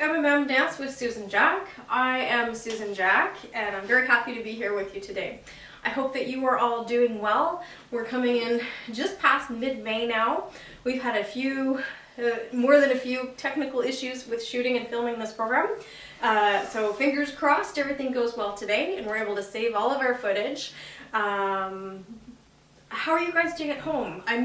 MMM Dance with Susan Jack. I am Susan Jack and I'm very happy to be here with you today. I hope that you are all doing well. We're coming in just past mid-May now. We've had a few, more than a few technical issues with shooting and filming this program. So fingers crossed everything goes well today and we're able to save all of our footage. How are you guys doing at home? I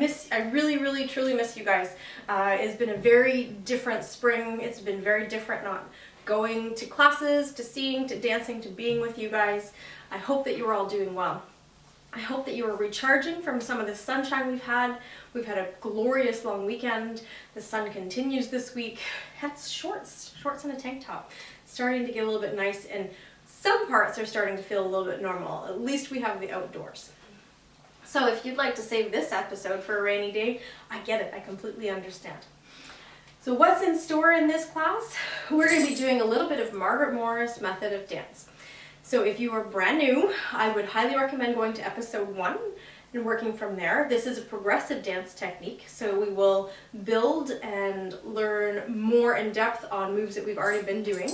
really, truly miss you guys. It's been a very different spring. It's been very different not going to classes, to seeing, to dancing, to being with you guys. I hope that you are all doing well. I hope that you are recharging from some of the sunshine we've had. We've had a glorious long weekend. The sun continues this week. That's shorts and a tank top. It's starting to get a little bit nice and some parts are starting to feel a little bit normal. At least we have the outdoors. So if you'd like to save this episode for a rainy day, I get it, I completely understand. So what's in store in this class? We're going to be doing a little bit of Margaret Morris method of dance. So if you are brand new, I would highly recommend going to episode 1 and working from there. This is a progressive dance technique, so we will build and learn more in depth on moves that we've already been doing.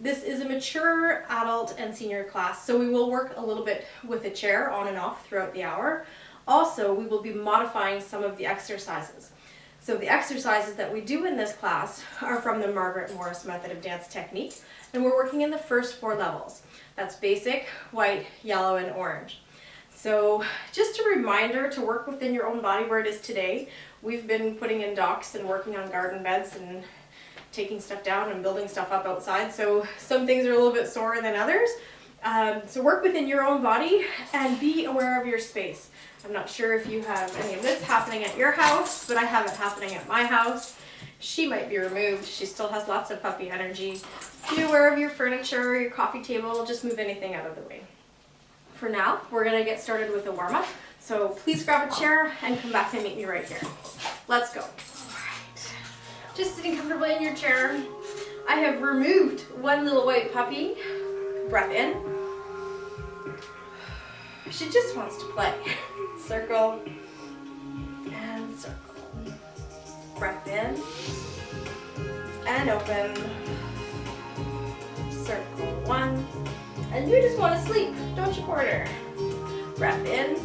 This is a mature adult and senior class, so we will work a little bit with a chair on and off throughout the hour. Also, we will be modifying some of the exercises. So the exercises that we do in this class are from the Margaret Morris method of dance technique, and we're working in the first 4 levels. That's basic, white, yellow, and orange. So just a reminder to work within your own body where it is today. We've been putting in docks and working on garden beds and taking stuff down and building stuff up outside, so some things are a little bit sore than others. So work within your own body and be aware of your space. I'm not sure if you have any of this happening at your house, but I have it happening at my house. She might be removed. She still has lots of puppy energy. Be aware of your furniture, your coffee table, just move anything out of the way. For now, we're going to get started with a warm-up, so please grab a chair and come back and meet me right here. Let's go. Just sitting comfortably in your chair. I have removed one little white puppy. Breath in. She just wants to play. Circle and circle. Breath in and open. Circle 1. And you just want to sleep, don't you, Porter? Breath in.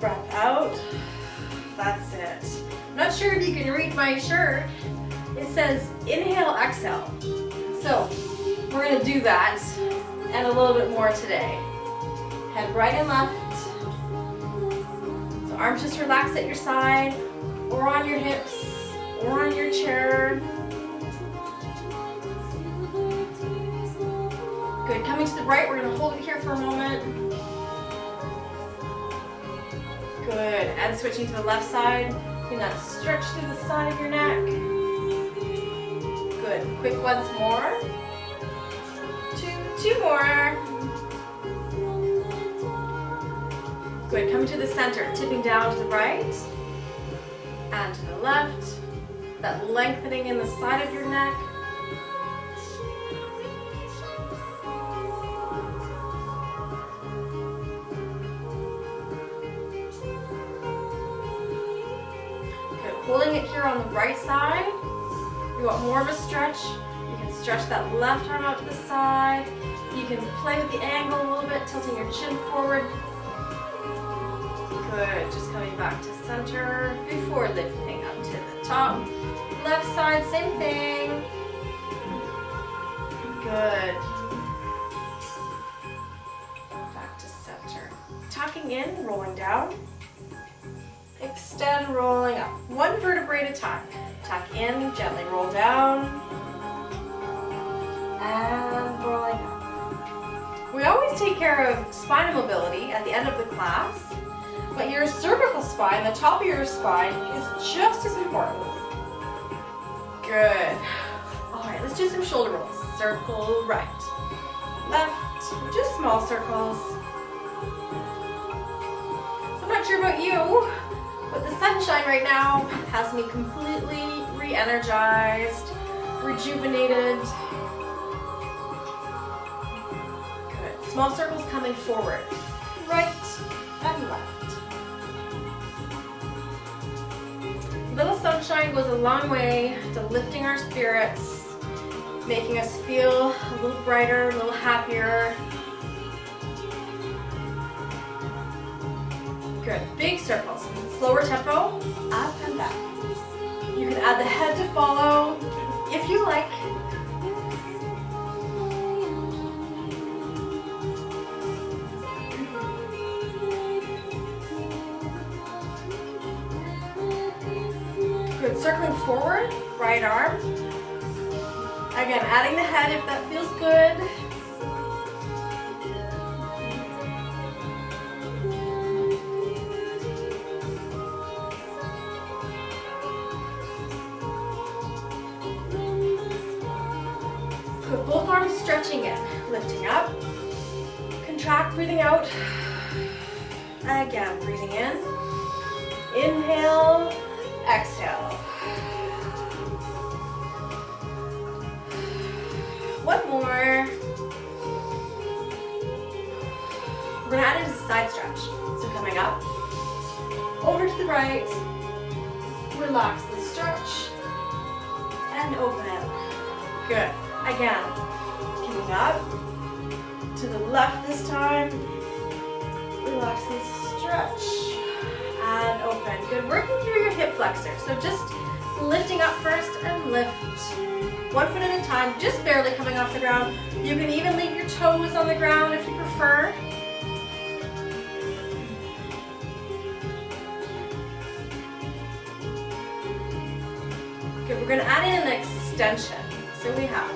Breath out. That's it. I'm not sure if you can read my shirt. It says inhale, exhale. So we're going to do that and a little bit more today. Head right and left. So arms just relax at your side or on your hips or on your chair. Good. Coming to the right, we're going to hold it here for a moment. Good. And switching to the left side. You're going to stretch through the side of your neck. Good. Quick once more. Two more. Good. Coming to the center, tipping down to the right and to the left. That lengthening in the side of your neck. Holding it here on the right side. You want more of a stretch. You can stretch that left arm out to the side. You can play with the angle a little bit, tilting your chin forward. Good. Just coming back to center before lifting up to the top. Left side, same thing. Good. Back to center. Tucking in, rolling down. Extend, rolling up. 1 vertebrae at a time. Tuck in, gently roll down, and rolling up. We always take care of spine mobility at the end of the class, but your cervical spine, the top of your spine, is just as important. Good. All right, let's do some shoulder rolls. Circle right, left, just small circles. I'm not sure about you, but the sunshine right now has me completely re-energized, rejuvenated. Good. Small circles coming forward, right and left. Little sunshine sunshine goes a long way to lifting our spirits, making us feel a little brighter, a little happier. Good. Big circles. Slower tempo, up and back. You can add the head to follow if you like. Good. Circling forward, right arm. Again, adding the head if that feels good. Good. Both arms stretching in, lifting up. Contract, breathing out. Again, breathing in. Inhale, exhale. One more. We're gonna add it as a side stretch. So coming up, over to the right, relax the stretch, and open it. Good. Again, coming up, to the left this time, relax the stretch, and open. Good, working through your hip flexor. So just lifting up first and lift. One foot at a time, just barely coming off the ground. You can even leave your toes on the ground if you prefer. Good, we're gonna add in an extension. So we have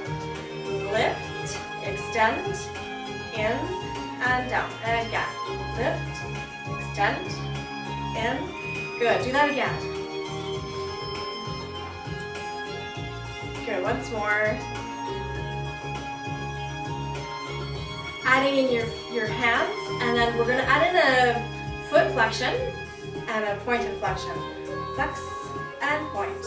lift, extend, in, and down. And again, lift, extend, in. Good, do that again. Good, once more. Adding in your hands, and then we're gonna add in a foot flexion and a pointed flexion. Flex and point.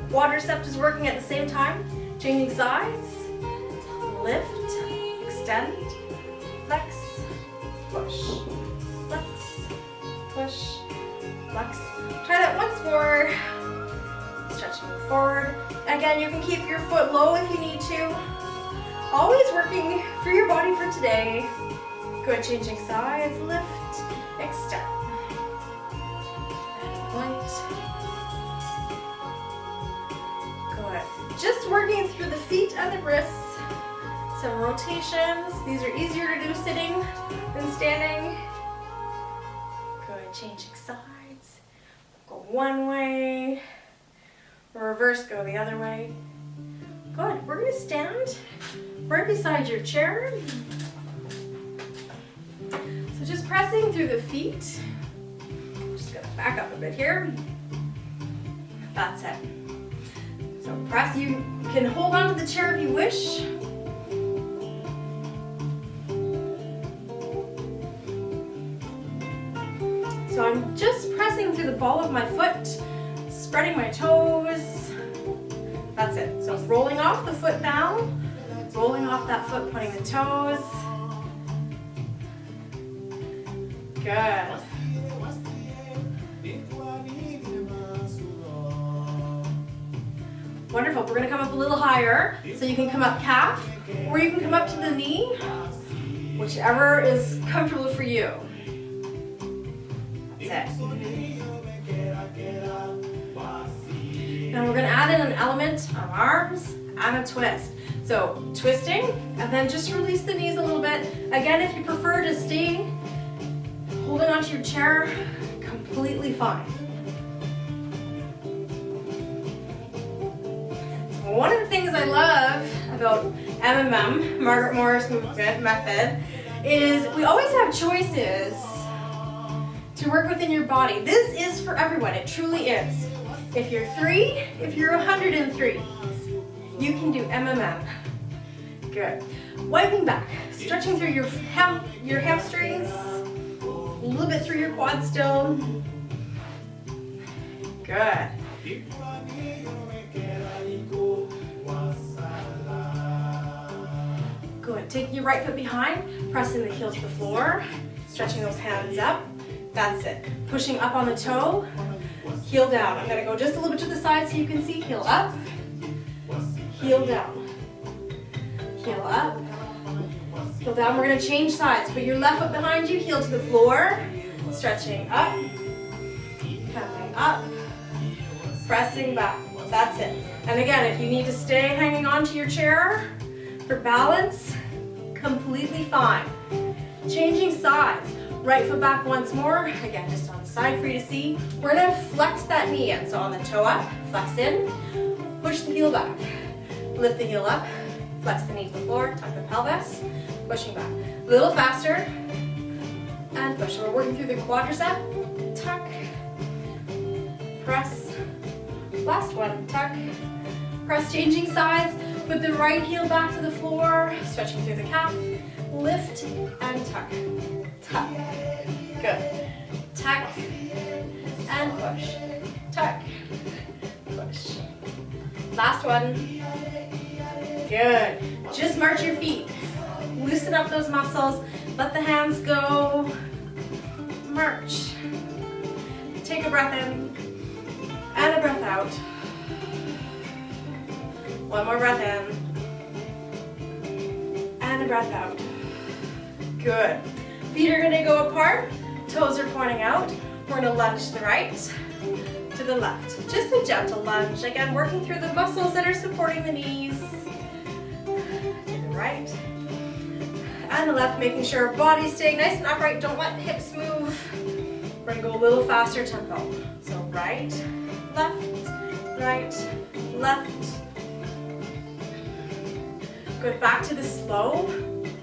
Quadricep is working at the same time. Changing sides. Lift, extend, flex, push, flex, push, flex. Try that once more. Stretching forward. Again, you can keep your foot low if you need to. Always working for your body for today. Good, changing sides. Lift, extend. And point. Good. Just working through the feet and the wrists. Some rotations. These are easier to do sitting than standing. Good, changing sides. Go one way. Reverse, go the other way. Good, we're gonna stand right beside your chair. So just pressing through the feet. Just gonna back up a bit here. That's it. So press, you can hold on to the chair if you wish. So I'm just pressing through the ball of my foot, spreading my toes. That's it. So rolling off the foot down, rolling off that foot, pointing the toes. Good. Wonderful. We're going to come up a little higher. So you can come up calf, or you can come up to the knee, whichever is comfortable for you. That's it. Now we're going to add in an element of arms and a twist. So twisting, and then just release the knees a little bit. Again, if you prefer to stay holding onto your chair, completely fine. One of the things I love about MMM, Margaret Morris Movement Method, is we always have choices to work within your body. This is for everyone, it truly is. If you're 3, if you're 103, you can do MMM. Good. Wiping back, stretching through your hamstrings, a little bit through your quads still. Good. Good. Taking your right foot behind, pressing the heel to the floor, stretching those hands up, That's it. Pushing up on the toe, heel down. I'm gonna go just a little bit to the side so you can see. Heel up, heel down. Heel up, heel down. We're gonna change sides. Put your left foot behind you, heel to the floor. Stretching up, coming up, pressing back. That's it. And again, if you need to stay hanging on to your chair for balance, completely fine. Changing sides. Right foot back once more. Again, just on the side for you to see. We're gonna flex that knee in. So on the toe up, flex in, push the heel back. Lift the heel up, flex the knee to the floor, tuck the pelvis, pushing back. A little faster, and push. We're working through the quadricep. Tuck, press. Last one, tuck, press. Changing sides. Put the right heel back to the floor, stretching through the calf. Lift and tuck. Tuck. Good. Tuck and push. Tuck. Push. Last one. Good. Just march your feet. Loosen up those muscles. Let the hands go. March. Take a breath in and a breath out. One more breath in and a breath out. Good. Feet are gonna go apart, toes are pointing out. We're gonna lunge to the right, to the left. Just a gentle lunge. Again, working through the muscles that are supporting the knees. To the right and the left, making sure our body's staying nice and upright. Don't let hips move. We're gonna go a little faster tempo. So right, left. Good, back to the slow.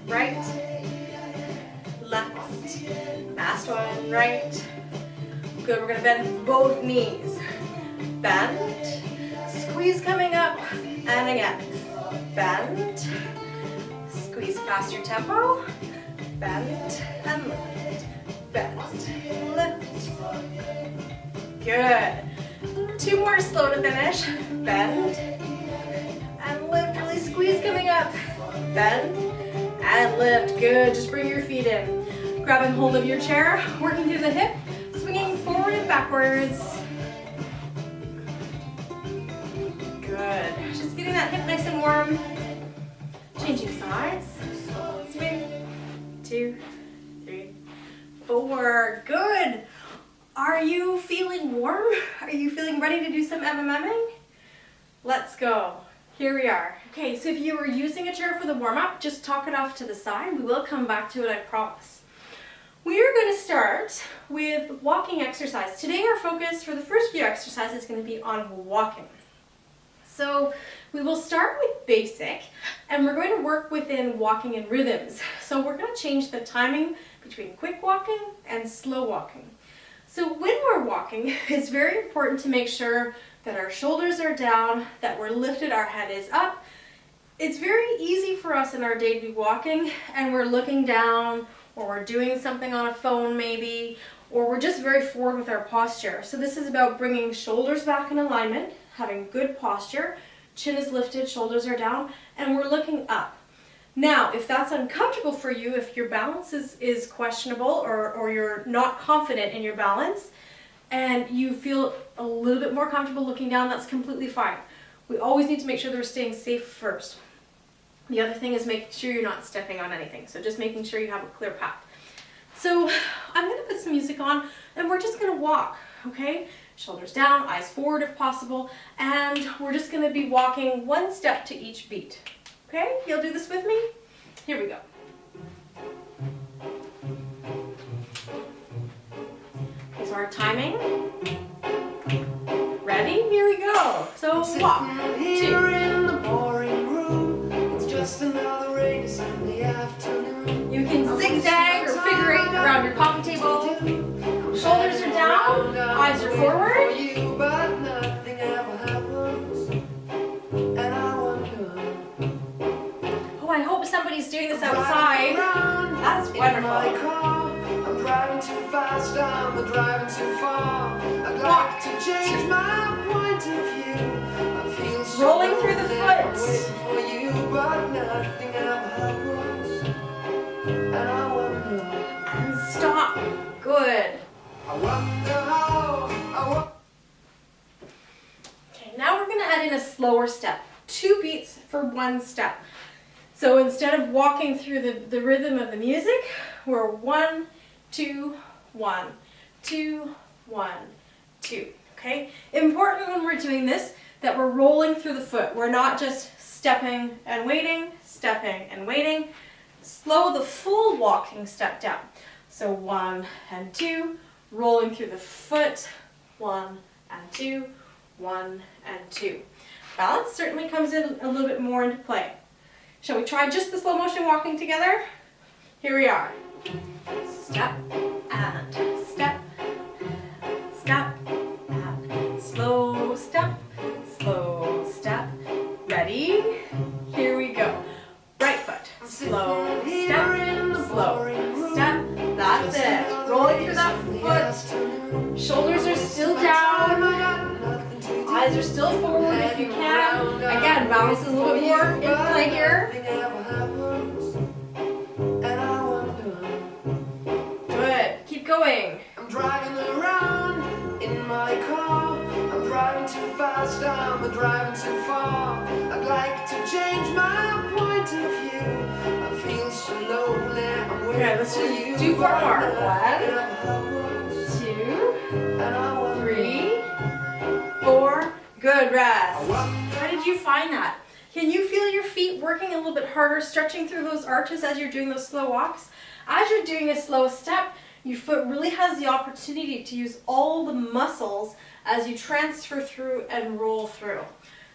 Right, left, last one, right. Good, we're gonna bend both knees. Bend, squeeze coming up, and again. Bend, squeeze faster tempo. Bend and lift, bend, lift. Good. Two more slow to finish. Bend and lift, really squeeze coming up. Bend and lift. Good. Just bring your feet in. Grabbing hold of your chair, working through the hip, swinging forward and backwards. Good. Just getting that hip nice and warm. Changing sides. Swing. 2, 3, 4. Good. Are you feeling warm? Are you feeling ready to do some MMMing? Let's go. Here we are. Okay, so if you were using a chair for the warm-up, just tuck it off to the side. We will come back to it, I promise. We are going to start with walking exercise. Today our focus for the first few exercises is going to be on walking. So we will start with basic, and we're going to work within walking in rhythms. So we're going to change the timing between quick walking and slow walking. So when we're walking, it's very important to make sure that our shoulders are down, that we're lifted, our head is up. It's very easy for us in our day to be walking and we're looking down, or we're doing something on a phone maybe, or we're just very forward with our posture. So this is about bringing shoulders back in alignment, having good posture, chin is lifted, shoulders are down, and we're looking up. Now, if that's uncomfortable for you, if your balance is questionable or you're not confident in your balance, and you feel a little bit more comfortable looking down, that's completely fine. We always need to make sure that we're staying safe first. The other thing is making sure you're not stepping on anything. So just making sure you have a clear path. So I'm going to put some music on and we're just going to walk, okay? Shoulders down, eyes forward if possible, and we're just going to be walking one step to each beat. Okay? You'll do this with me? Here we go. Okay, so our timing. Ready? Here we go. So walk. 2. In the boring room. It's just another rainy Sunday afternoon. You can zigzag or figure 8 around your coffee table. Shoulders are down, eyes are forward. You, but nothing ever happens. And I wonder. Oh, I hope somebody's doing this outside. That's wonderful. I'm driving too fast, I'm driving too far. I'd like to change my point of view. I feel so rolling through the foot. Waiting for you, but nothing ever happens. And I wonder. And stop. Good. I wonder how. Okay, now we're gonna add in a slower step. 2 beats for 1 step. So instead of walking through the rhythm of the music, we're 1, 2, 1, 2, 1, 2. Okay? Important when we're doing this that we're rolling through the foot. We're not just stepping and waiting, stepping and waiting. Slow the full walking step down. So 1 and 2, rolling through the foot, 1 and 2, 1 and 2. Balance certainly comes in a little bit more into play. Shall we try just the slow motion walking together? Here we are. Step and step, step and slow step, slow step. Ready? Here we go. Right foot, slow step, slow step. That's it. Rolling through that foot. Shoulders are still down. Eyes are still forward if you can. Again, balance is a little bit more in play here. Good. Keep going. I'm driving around in my car. I'm driving too fast, I'm driving too far. I'd like to change my point of view. I feel so lonely. I'm waiting. Okay, let's just do 4 more. 1, 2, 3, 4. Good rest. How did you find that? Can you feel your feet working a little bit harder, stretching through those arches as you're doing those slow walks? As you're doing a slow step, your foot really has the opportunity to use all the muscles as you transfer through and roll through.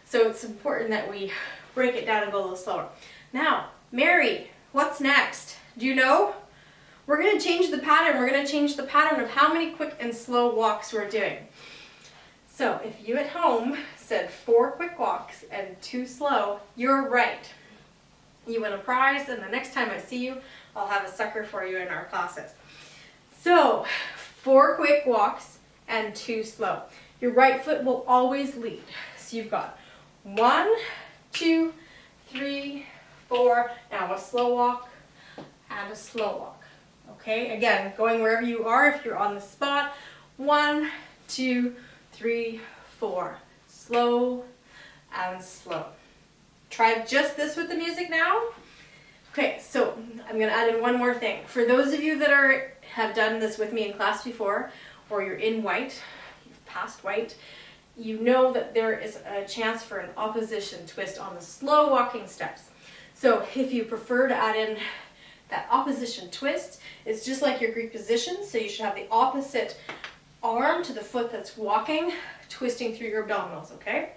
So it's important that we break it down and go a little slower. Now, Mary, what's next? Do you know? We're going to change the pattern. We're going to change the pattern of how many quick and slow walks we're doing. So if you at home said 4 quick walks and 2 slow, you're right. You win a prize, and the next time I see you, I'll have a sucker for you in our classes. So 4 quick walks and 2 slow. Your right foot will always lead. So you've got 1, 2, 3, 4. Now a slow walk and a slow walk. Okay, again, going wherever you are if you're on the spot. 1, 2, 3, 4. Slow and slow. Try just this with the music now. Okay, so I'm going to add in one more thing. For those of you that have done this with me in class before, or you're in white, you've passed white, you know that there is a chance for an opposition twist on the slow walking steps. So if you prefer to add in that opposition twist, it's just like your Greek position, so you should have the opposite arm to the foot that's walking, twisting through your abdominals, okay?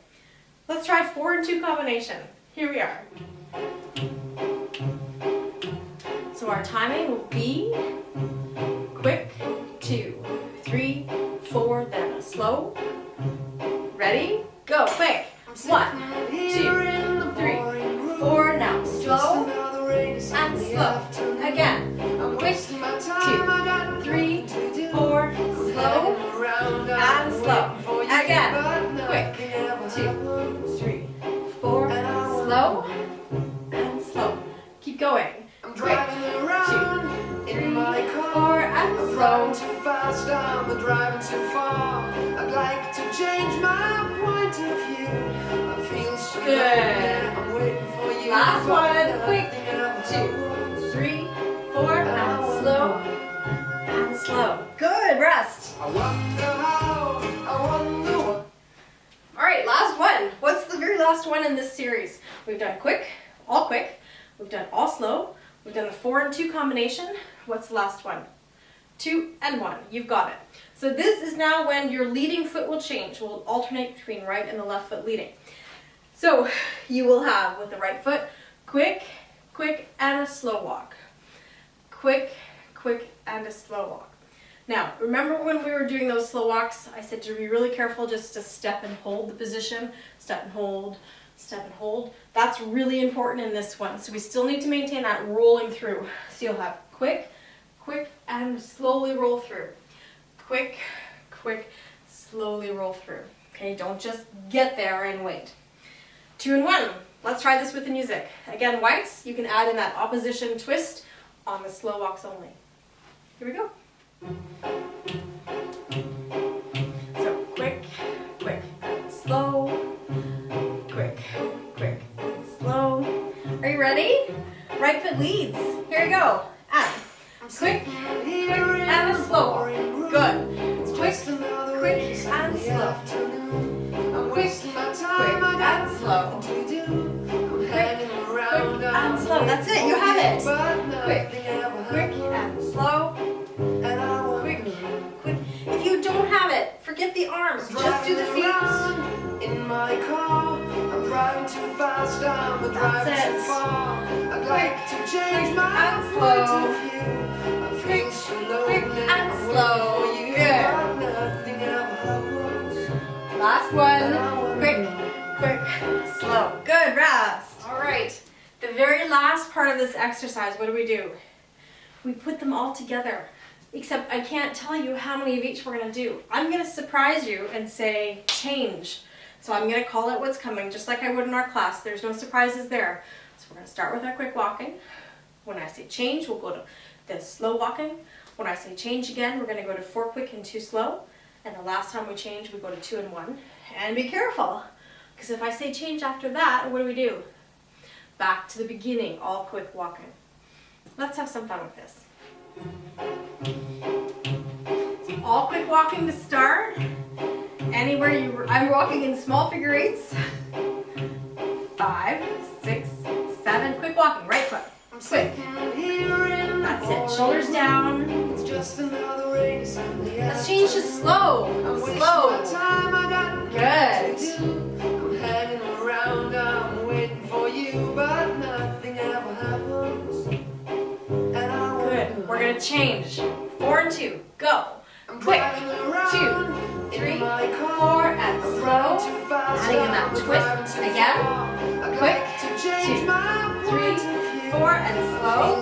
Let's try 4 and 2 combination. Here we are. So our timing will be quick, 2, 3, 4, then a slow. Ready? Go, quick. 1, 2, 3, 4. Now slow and slow. Again. Quick, 2, 3, 4. Slow and slow. Again. Quick, 2, 3, 4. Slow and slow. Keep going. Quick, 2, 3, 4, and slow. Too fast, I'm driving too far. I'd like to change my point of view. I feel so good. I'm waiting for you. Last one. Quick, 2, 3, 4, and slow and slow. Good. Rest. I wonder how, I wonder what. All right, last one. What's the very last one in this series? We've done quick, all quick. We've done all slow. We've done the 4 and 2 combination. What's the last one? 2 and 1. You've got it. So this is now when your leading foot will change. We'll alternate between right and the left foot leading. So you will have with the right foot, quick, quick, and a slow walk. Quick, quick, and a slow walk. Now, remember when we were doing those slow walks, I said to be really careful just to step and hold the position. Step and hold, step and hold. That's really important in this one. So we still need to maintain that rolling through. So you'll have quick, quick, and slowly roll through. Quick, quick, slowly roll through. Okay, don't just get there and wait. 2 and 1. Let's try this with the music. Again, whites, you can add in that opposition twist on the slow walks only. Here we go. Are you ready? Right foot leads. Here we go. And quick, and slow. Good. Quick, and slow. Quick, and slow. Quick, and slow. That's it. You have it. Quick, and slow. Quick. If you don't have it, forget the arms. Just do the feet. In my car, I'm driving too fast, I'm driving too far. I'd like to change my point of view. I feel so lonely, and slow. Good. Last one. Quick, slow. Good, rest. All right. The very last part of this exercise, what do? We put them all together. Except I can't tell you how many of each we're going to do. I'm going to surprise you and say change. So I'm going to call it what's coming, just like I would in our class. There's no surprises there. So we're going to start with our quick walking. When I say change, we'll go to the slow walking. When I say change again, we're going to go to 4 quick and 2 slow. And the last time we change, we go to 2 and 1. And be careful, because if I say change after that, what do? Back to the beginning, all quick walking. Let's have some fun with this. So all quick walking to start. Anywhere I'm walking in small figure eights. 5, 6, 7. Quick walking, right foot. Quick. That's it. Shoulders down. Let's change to slow. Slow. Good. I'm hanging around, I'm waiting for you, but nothing ever happens. Good. We're going to change. 4 and 2. Go. Quick. 2, 3, 4, and slow. Adding in that twist. Again. Quick. 2, 3, 4, and slow.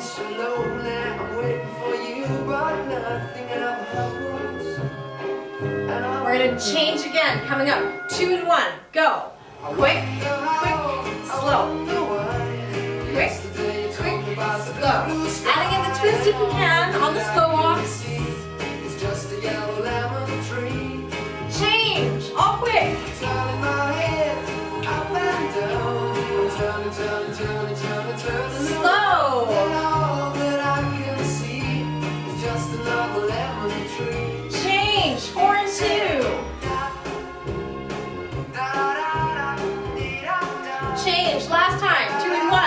We're going to change again. Coming up. 2 and 1. Go. Quick. Slow. Quick. Slow. Adding in the twist if you can on the slow walks. Change. All quick. Slow. Change. 4 and 2. Change. Last time. 2 and 1.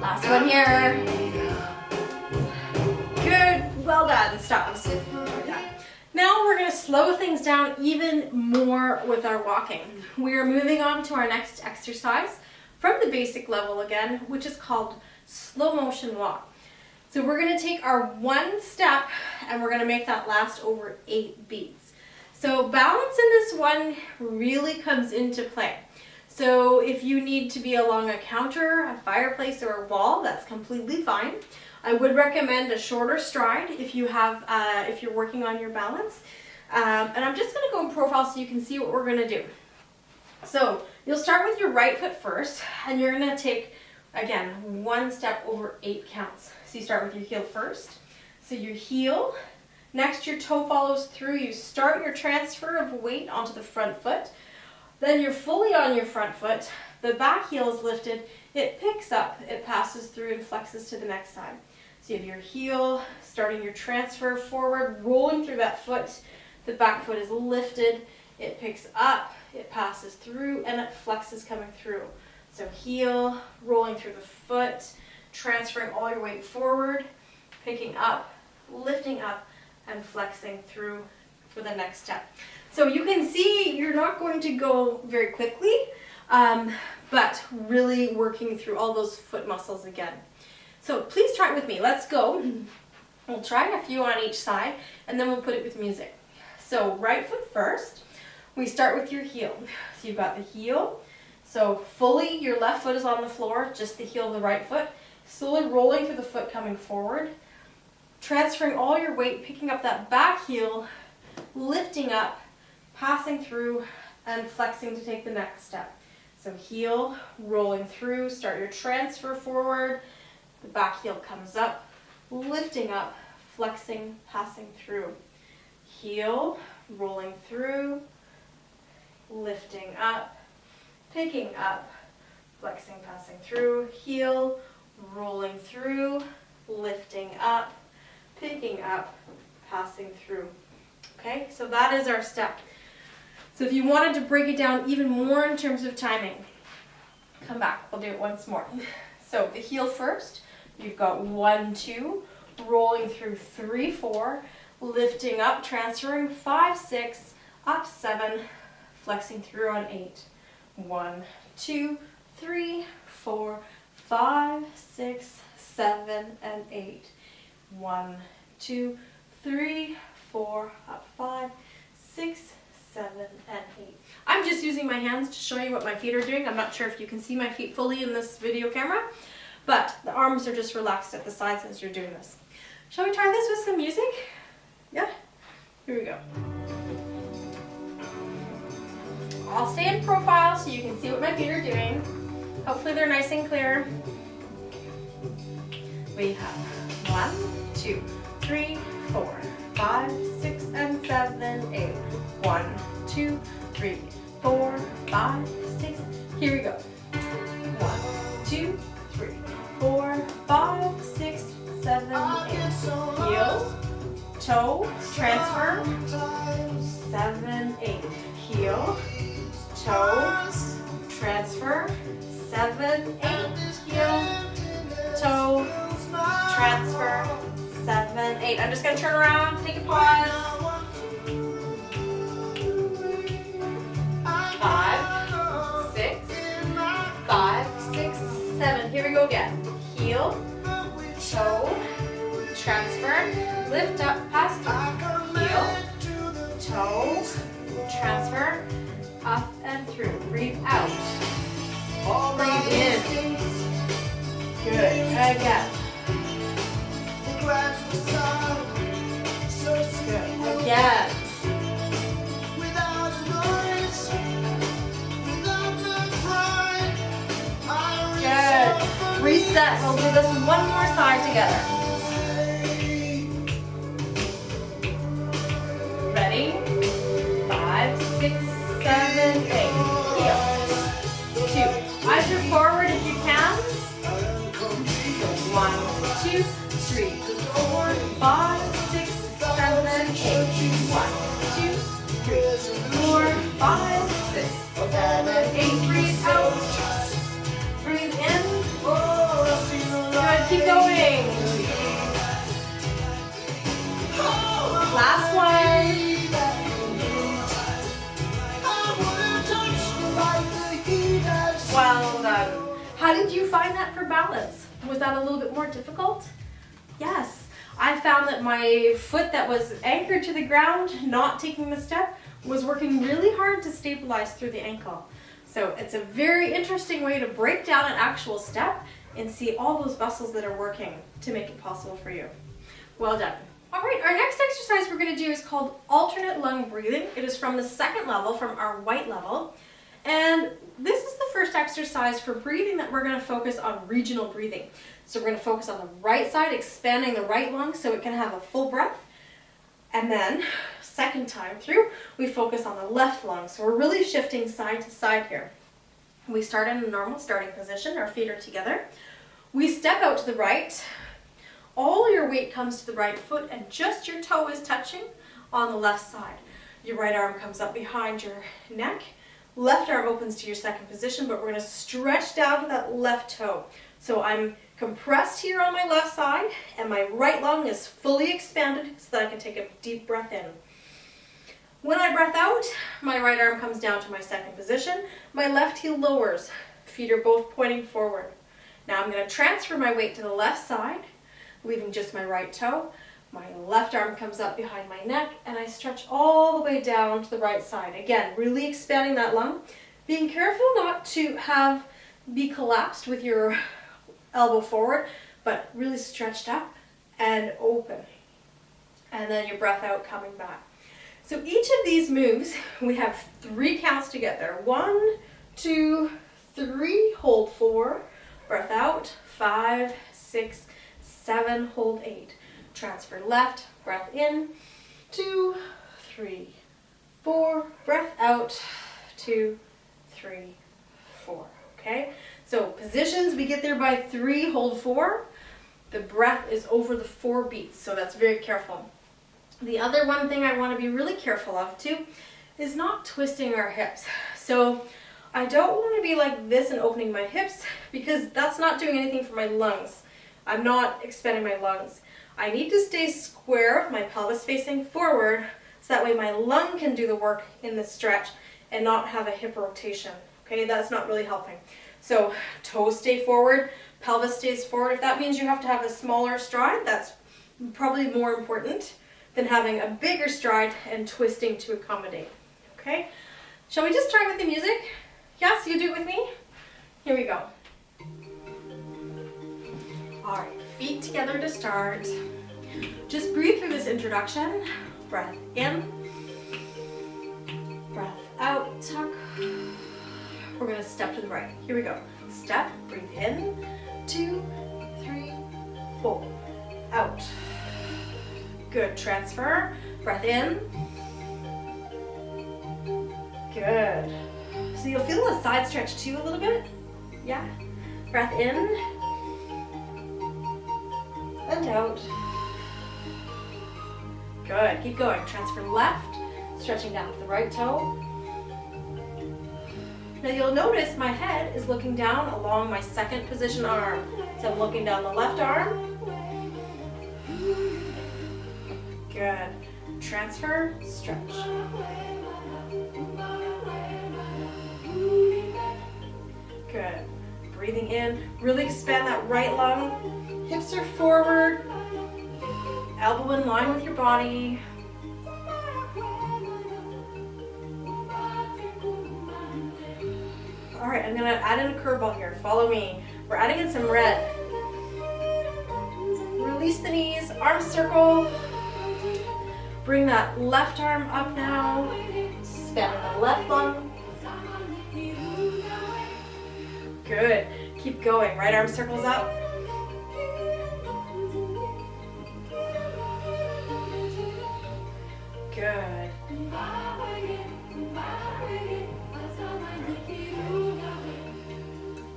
Last one here. Good. Well done. Stop. Now we're going to slow things down even more with our walking. We are moving on to our next exercise from the basic level again, which is called slow motion walk. So we're going to take our 1 step and we're going to make that last over 8 beats. So balance in this one really comes into play. So if you need to be along a counter, a fireplace, or a wall, that's completely fine. I would recommend a shorter stride if you have, if you're working on your balance. And I'm just going to go in profile so you can see what we're going to do. So you'll start with your right foot first, and you're going to take, again, 1 step over 8 counts. So you start with your heel first. So your heel, next your toe follows through. You start your transfer of weight onto the front foot. Then you're fully on your front foot. The back heel is lifted. It picks up, it passes through and flexes to the next side. So you have your heel, starting your transfer forward, rolling through that foot. The back foot is lifted, it picks up, it passes through, and it flexes coming through. So heel, rolling through the foot, transferring all your weight forward, picking up, lifting up, and flexing through for the next step. So you can see you're not going to go very quickly, but really working through all those foot muscles again. So please try it with me. Let's go. We'll try a few on each side, and then we'll put it with music. So right foot first. We start with your heel. So you've got the heel. So fully your left foot is on the floor, just the heel of the right foot. Slowly rolling through the foot coming forward. Transferring all your weight, picking up that back heel, lifting up, passing through, and flexing to take the next step. So heel, rolling through, start your transfer forward, the back heel comes up, lifting up, flexing, passing through. Heel, rolling through, lifting up, picking up, flexing, passing through, heel, rolling through, lifting up, picking up, passing through. Okay, so that is our step. So if you wanted to break it down even more in terms of timing, come back, we'll do it once more. So the heel first, you've got 1, 2, rolling through 3, 4, lifting up, transferring 5, 6, up 7, flexing through on 8. 1, 2, 3, 4, 5, 6, 7, and 8. 1, 2, 3, 4, up 5, 6, 7, and 8. I'm just using my hands to show you what my feet are doing. I'm not sure if you can see my feet fully in this video camera, but the arms are just relaxed at the sides as you're doing this. Shall we try this with some music? Yeah? Here we go. I'll stay in profile so you can see what my feet are doing. Hopefully they're nice and clear. We have 1, 2, 3, 4, 5, 6, and 7, 8. 1, 2, 3, 4, 5, 6. Here we go. 1, 2, 3, 4, 5, 6, 7, 8. Heel, toe, transfer. 7, 8. Heel, toe, transfer. 7, 8. Heel, toe, transfer. 7, 8. I'm just going to turn around, take a pause. 5, 6, 5, 6, 7. Here we go again. Heel, toe, transfer, lift up, pass through. Heel, toe, transfer, up and through. Breathe out. Breathe in. Good. Again. Good. Again. Good. Reset. We'll do this one more side together. Ready? 5, 6, 7, 8. Heel. 2. Eyes are forward if you can. 1, 2, 3, 4, 5, 6, 7, 8. 1, 2, 3, 4, 5, 6, 7, 8. Breathe out. Breathe in. Good. Keep going. Last one. Well done. How did you find that for balance? Was that a little bit more difficult? Yes. I found that my foot that was anchored to the ground, not taking the step, was working really hard to stabilize through the ankle. So it's a very interesting way to break down an actual step and see all those muscles that are working to make it possible for you. Well done. All right, our next exercise we're going to do is called alternate lung breathing. It is from the second level, from our white level. And this is the first exercise for breathing that we're going to focus on regional breathing. So we're going to focus on the right side, expanding the right lung so it can have a full breath. And then, second time through, we focus on the left lung. So we're really shifting side to side here. We start in a normal starting position. Our feet are together. We step out to the right. All your weight comes to the right foot and just your toe is touching on the left side. Your right arm comes up behind your neck. Left arm opens to your second position, but we're going to stretch down to that left toe. So I'm compressed here on my left side, and my right lung is fully expanded so that I can take a deep breath in. When I breath out, my right arm comes down to my second position. My left heel lowers. Feet are both pointing forward. Now I'm going to transfer my weight to the left side, leaving just my right toe. My left arm comes up behind my neck and I stretch all the way down to the right side. Again, really expanding that lung. Being careful not to be collapsed with your elbow forward, but really stretched up and open. And then your breath out coming back. So each of these moves, we have 3 counts to get there. 1, 2, 3, hold 4, breath out, 5, 6, 7, hold 8. Transfer left, breath in, 2, 3, 4, breath out, 2, 3, 4. okay? So positions, we get there by 3, hold 4. The breath is over the 4 beats, so that's very careful. The other one thing I want to be really careful of too is not twisting our hips. So I don't want to be like this and opening my hips because that's not doing anything for my lungs. I'm not expanding my lungs. I need to stay square, my pelvis facing forward, so that way my lung can do the work in the stretch and not have a hip rotation. Okay, that's not really helping. So toes stay forward, pelvis stays forward. If that means you have to have a smaller stride, that's probably more important than having a bigger stride and twisting to accommodate. Okay, shall we just start with the music? Yes, you do it with me? Here we go. All right, feet together to start. Just breathe through this introduction. Breath in, breath out, tuck. We're gonna step to the right. Here we go. Step, breathe in, 2, 3, 4, out. Good, transfer, breath in. Good. So you'll feel the side stretch too a little bit. Yeah. Breath in and out. Good, keep going. Transfer left, stretching down to the right toe. Now you'll notice my head is looking down along my second position arm. So I'm looking down the left arm. Good. Transfer, stretch. Good. Breathing in, really expand that right lung. Hips are forward. Elbow in line with your body. All right, I'm gonna add in a curveball here. Follow me. We're adding in some red. Release the knees, arm circle. Bring that left arm up now. Expand the left lung. Good. Keep going. Right arm circles up. Good.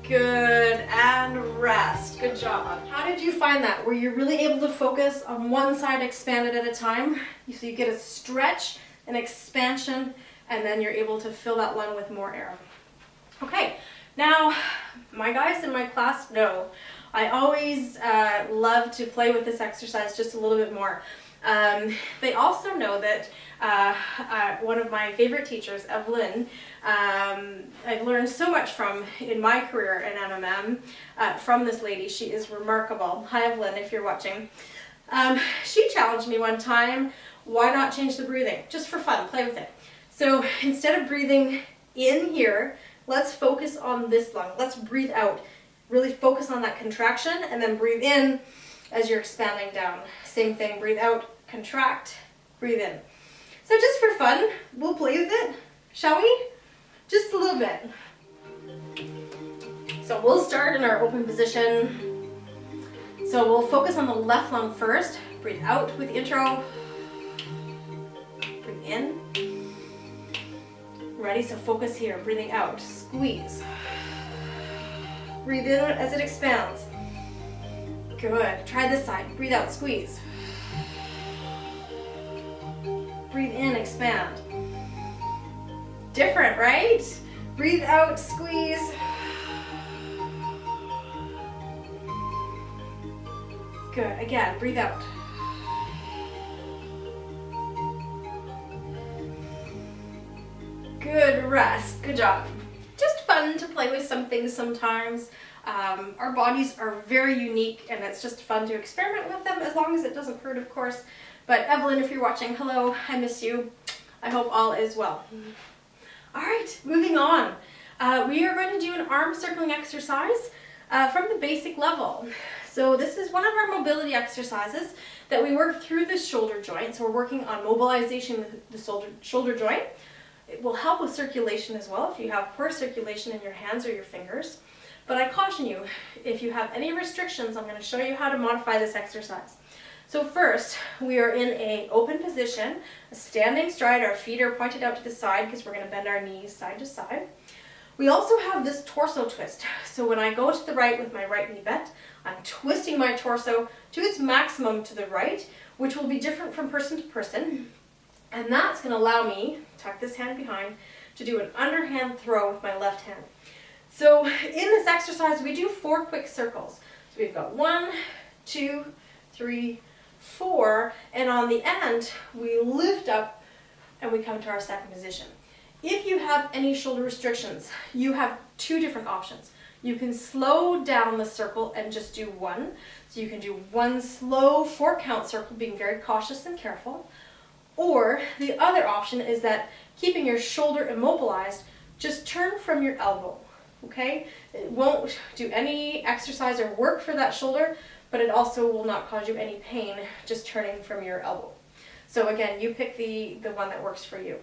Good. And rest. Good job. How did you find that? Were you really able to focus on one side expanded at a time? So you get a stretch, an expansion, and then you're able to fill that lung with more air. Okay. Now, my guys in my class know I always love to play with this exercise just a little bit more. They also know that one of my favorite teachers, Evelyn, I've learned so much from in my career in MMM from this lady. She is remarkable. Hi, Evelyn, if you're watching. She challenged me one time, why not change the breathing? Just for fun, play with it. So instead of breathing in here, let's focus on this lung. Let's breathe out. Really focus on that contraction and then breathe in as you're expanding down. Same thing, breathe out, contract, breathe in. So just for fun, we'll play with it, shall we? Just a little bit. So we'll start in our open position. So we'll focus on the left lung first. Breathe out with the intro. Breathe in. Ready, so focus here, breathing out, squeeze. Breathe in as it expands. Good, try this side, breathe out, squeeze. Breathe in, expand. Different, right? Breathe out, squeeze. Good, again, breathe out. Good rest, good job. Just fun to play with some things sometimes. Our bodies are very unique and it's just fun to experiment with them as long as it doesn't hurt, of course. But Evelyn, if you're watching, hello, I miss you. I hope all is well. All right, moving on. We are going to do an arm circling exercise from the basic level. So this is one of our mobility exercises that we work through the shoulder joint. So we're working on mobilization with the shoulder joint. It will help with circulation as well if you have poor circulation in your hands or your fingers. But I caution you, if you have any restrictions, I'm going to show you how to modify this exercise. So first, we are in an open position, a standing stride. Our feet are pointed out to the side because we're going to bend our knees side to side. We also have this torso twist. So when I go to the right with my right knee bent, I'm twisting my torso to its maximum to the right, which will be different from person to person. And that's going to allow me, tuck this hand behind, to do an underhand throw with my left hand. So in this exercise, we do 4 quick circles. So we've got 1, 2, 3, 4, and on the end, we lift up and we come to our second position. If you have any shoulder restrictions, you have 2 different options. You can slow down the circle and just do 1. So you can do 1 slow 4 count circle, being very cautious and careful. Or the other option is that keeping your shoulder immobilized, just turn from your elbow, okay? It won't do any exercise or work for that shoulder, but it also will not cause you any pain just turning from your elbow. So again, you pick the one that works for you.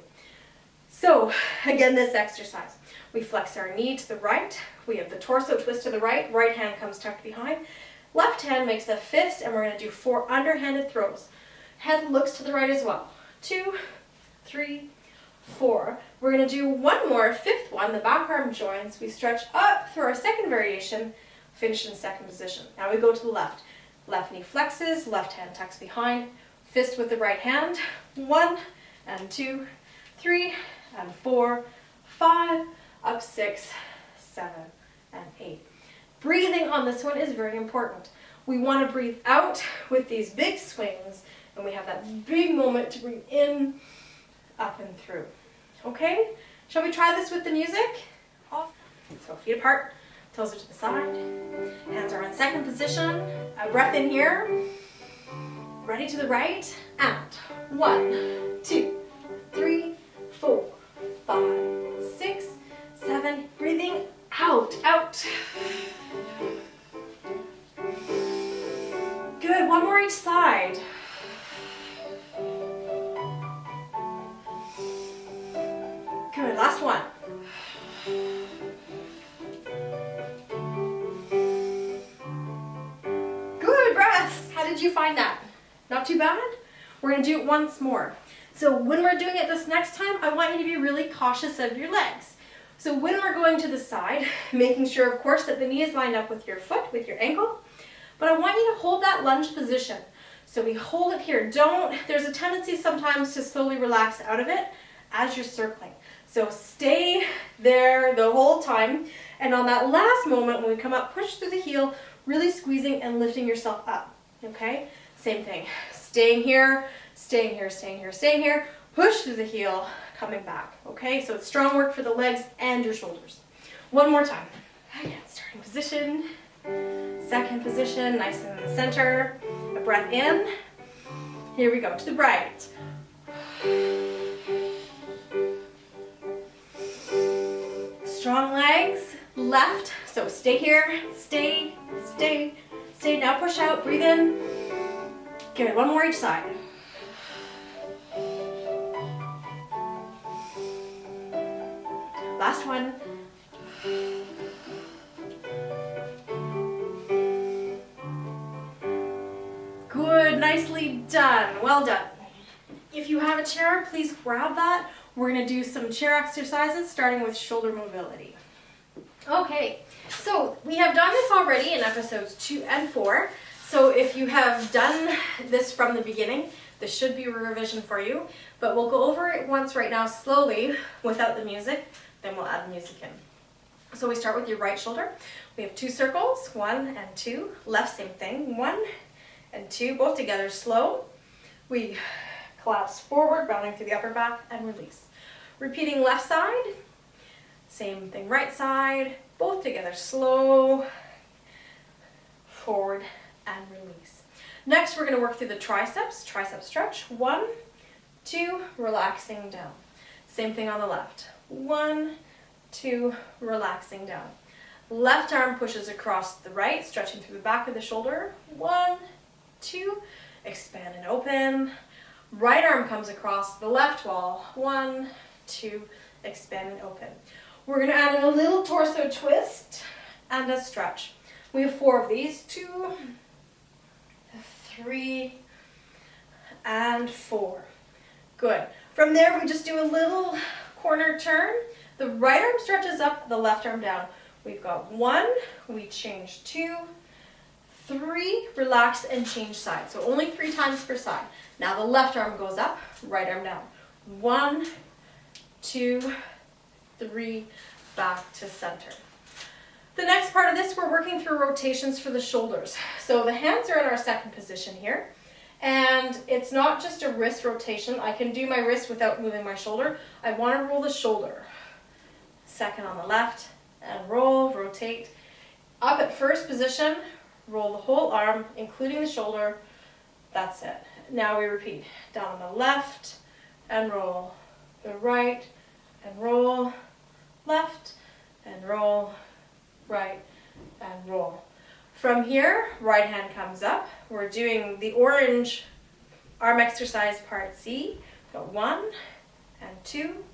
So again, this exercise, we flex our knee to the right, we have the torso twist to the right, right hand comes tucked behind, left hand makes a fist, and we're going to do 4 underhanded throws. Head looks to the right as well. 2, 3, 4. We're going to do 1 more, 5th one, the back arm joins. We stretch up through our second variation, finish in second position. Now we go to the left. Left knee flexes, left hand tucks behind, fist with the right hand. 1 and 2, 3 and 4, 5, up 6, 7, and 8. Breathing on this one is very important. We want to breathe out with these big swings, and we have that big moment to breathe in, up and through. Okay, shall we try this with the music? Off. So feet apart, toes are to the side, hands are in second position. A breath in here, ready to the right, out. 1, 2, 3, 4, 5, 6, 7, breathing out, out. Good, 1 more each side. Good, last one. Good, breaths. How did you find that? Not too bad? We're going to do it once more. So when we're doing it this next time, I want you to be really cautious of your legs. So when we're going to the side, making sure, of course, that the knee is lined up with your foot, with your ankle, but I want you to hold that lunge position. So we hold it here. There's a tendency sometimes to slowly relax out of it as you're circling. So stay there the whole time. And on that last moment, when we come up, push through the heel, really squeezing and lifting yourself up. Okay? Same thing. Staying here, staying here, staying here, staying here. Push through the heel, coming back. Okay? So it's strong work for the legs and your shoulders. 1 more time. Again, starting position. Second position, nice and in the center. A breath in. Here we go, to the right. Strong legs, left. So stay here, stay, stay, stay. Now push out, breathe in. Good, 1 more each side. Last one. Good, nicely done, well done. If you have a chair, please grab that. We're going to do some chair exercises starting with shoulder mobility. Okay, so we have done this already in episodes 2 and 4. So if you have done this from the beginning, this should be a revision for you. But we'll go over it once right now slowly without the music, then we'll add the music in. So we start with your right shoulder. We have 2 circles, 1 and 2. Left, same thing, 1 and 2, both together, slow. We collapse forward, rounding through the upper back, and release. Repeating left side, same thing, right side, both together, slow, forward, and release. Next, we're going to work through the triceps, tricep stretch, 1, 2, relaxing down. Same thing on the left, 1, 2, relaxing down. Left arm pushes across the right, stretching through the back of the shoulder, 1, 2, expand and open. Right arm comes across the left wall, 1, 2, expand and open. We're going to add in a little torso twist and a stretch. We have 4 of these, 2, 3, and 4. Good. From there, we just do a little corner turn, The right arm stretches up, the left arm down. We've got 1, we change 2, 3, relax and change sides. So only 3 times per side. Now the left arm goes up, right arm down. 1, 2, 3, back to center. The next part of this, we're working through rotations for the shoulders. So the hands are in our second position here. And it's not just a wrist rotation. I can do my wrist without moving my shoulder. I want to roll the shoulder. Second on the left, and roll, rotate. Up at first position, roll the whole arm, including the shoulder. That's it. Now we repeat. Down on the left, and roll. The right, and roll. Left, and roll. Right, and roll. From here, right hand comes up. We're doing the orange arm exercise part C. Got 1 and 2,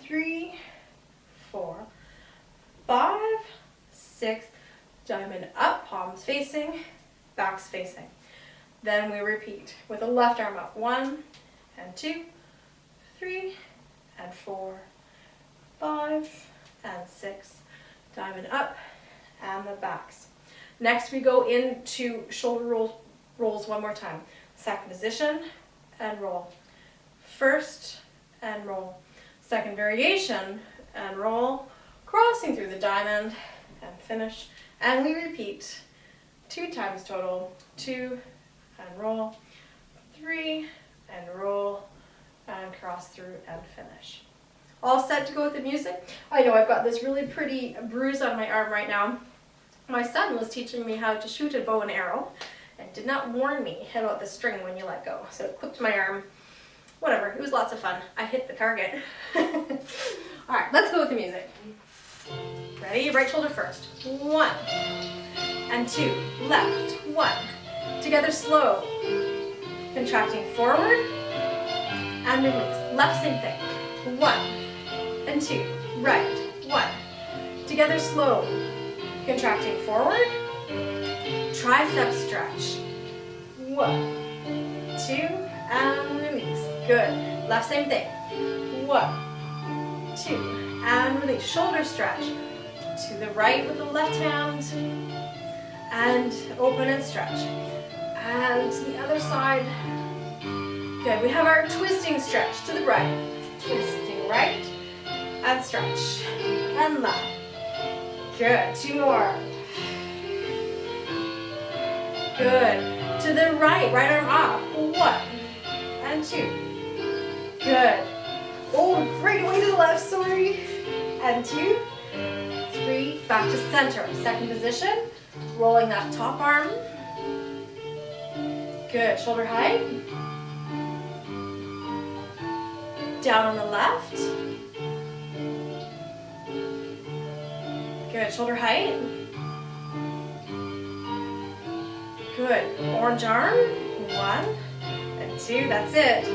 3, 4, 5, 6, diamond up, palms facing, backs facing. Then we repeat with the left arm up. 1 and 2, 3 and 4, 5 and 6, diamond up, and the backs. Next we go into shoulder rolls one more time. Second position and roll. First and roll. Second variation and roll. Crossing through the diamond and finish. And we repeat 2 times total. 2 and roll. 3 and roll. And cross through and finish. All set to go with the music? I know I've got this really pretty bruise on my arm right now. My son was teaching me how to shoot a bow and arrow and did not warn me about the string when you let go. So it clipped my arm. Whatever, it was lots of fun. I hit the target. Alright, let's go with the music. Ready? Right shoulder first. 1 and 2. Left. 1. Together slow. Contracting forward and release. Left, same thing. 1 and 2. Right. 1. Together slow. Contracting forward, tricep stretch. 1, 2, and release. Good. Left, same thing. 1, 2, and release. Shoulder stretch. To the right with the left hand, and open and stretch. And to the other side. Good. We have our twisting stretch to the right. Twisting right, and stretch. And left. Good. 2 more. Good. To the right. Right arm up. 1 and 2. Good. Oh, great. Way to the left. Sorry. And 2, 3. Back to center. Second position. Rolling that top arm. Good. Shoulder height. Down on the left. Good. Shoulder height. Good. Orange arm. 1 and 2. That's it.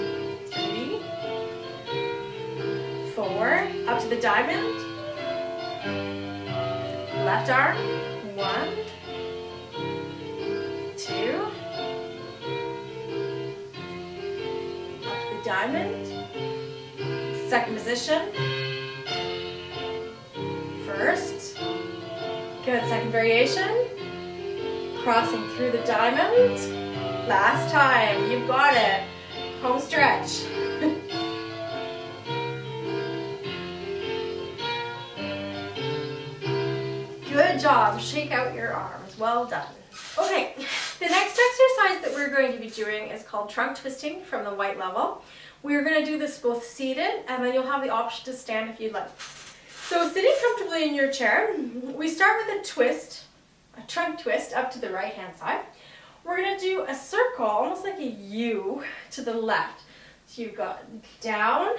3, 4. Up to the diamond. Left arm. 1, 2. Up to the diamond. Second position. First. Good. Second variation. Crossing through the diamond. Last time. You've got it. Home stretch. Good job. Shake out your arms. Well done. Okay, the next exercise that we're going to be doing is called trunk twisting from the white level. We're going to do this both seated, and then you'll have the option to stand if you'd like. So sitting comfortably in your chair, we start with a twist, a trunk twist up to the right hand side. We're going to do a circle, almost like a U, to the left. So you've got down,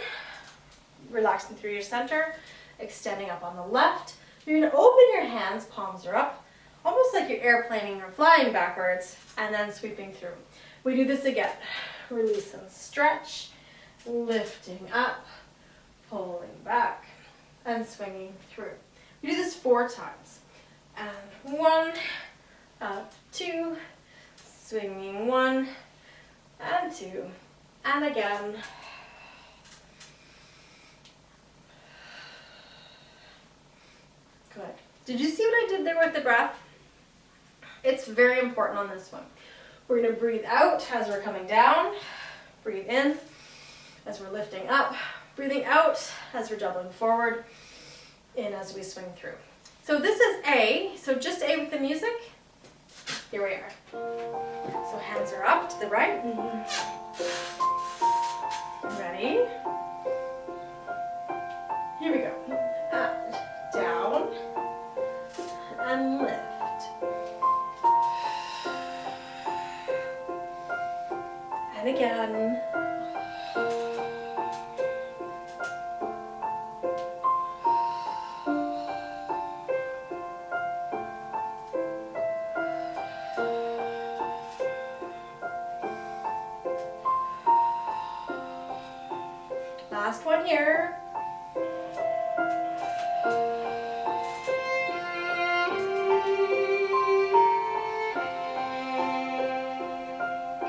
relaxing through your center, extending up on the left. You're going to open your hands, palms are up, almost like you're airplaning or flying backwards, and then sweeping through. We do this again. Release and stretch, lifting up, pulling back, and swinging through. We do this 4 times. And 1, up, 2, swinging 1, and 2, and again. Did you see what I did there with the breath? It's very important on this one. We're going to breathe out as we're coming down. Breathe in as we're lifting up. Breathing out as we're doubling forward. In as we swing through. So this is A, so just A with the music. Here we are. So hands are up to the right. Ready? Here we go. And down and lift. And again. Last one here.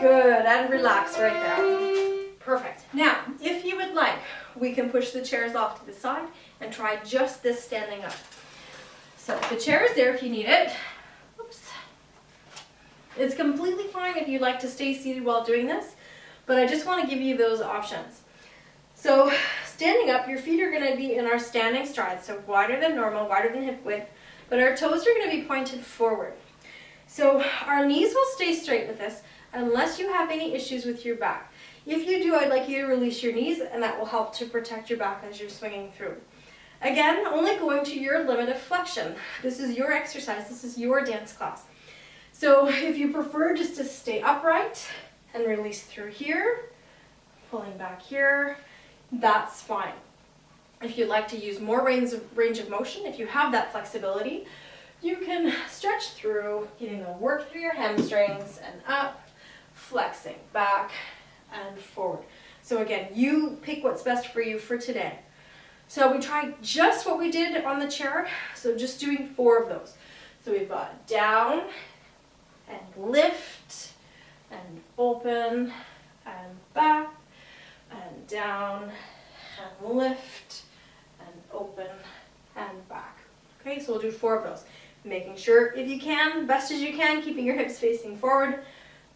Good, and relax right there. Perfect. Now, if you would like, we can push the chairs off to the side and try just this standing up. So the chair is there if you need it. Oops. It's completely fine if you'd like to stay seated while doing this, but I just want to give you those options. So standing up, your feet are going to be in our standing stride, so wider than normal, wider than hip width, but our toes are going to be pointed forward. So our knees will stay straight with this unless you have any issues with your back. If you do, I'd like you to release your knees, and that will help to protect your back as you're swinging through. Again, only going to your limit of flexion. This is your exercise, this is your dance class. So if you prefer just to stay upright and release through here, pulling back here, that's fine. If you'd like to use more range of motion, if you have that flexibility, you can stretch through, getting the work through your hamstrings and up, flexing back and forward. So again, you pick what's best for you for today. So we tried just what we did on the chair, so just doing 4 of those. So we've got down and lift and open and back and down and lift and open and back. Okay, so we'll do 4 of those. Making sure, if you can, best as you can, keeping your hips facing forward.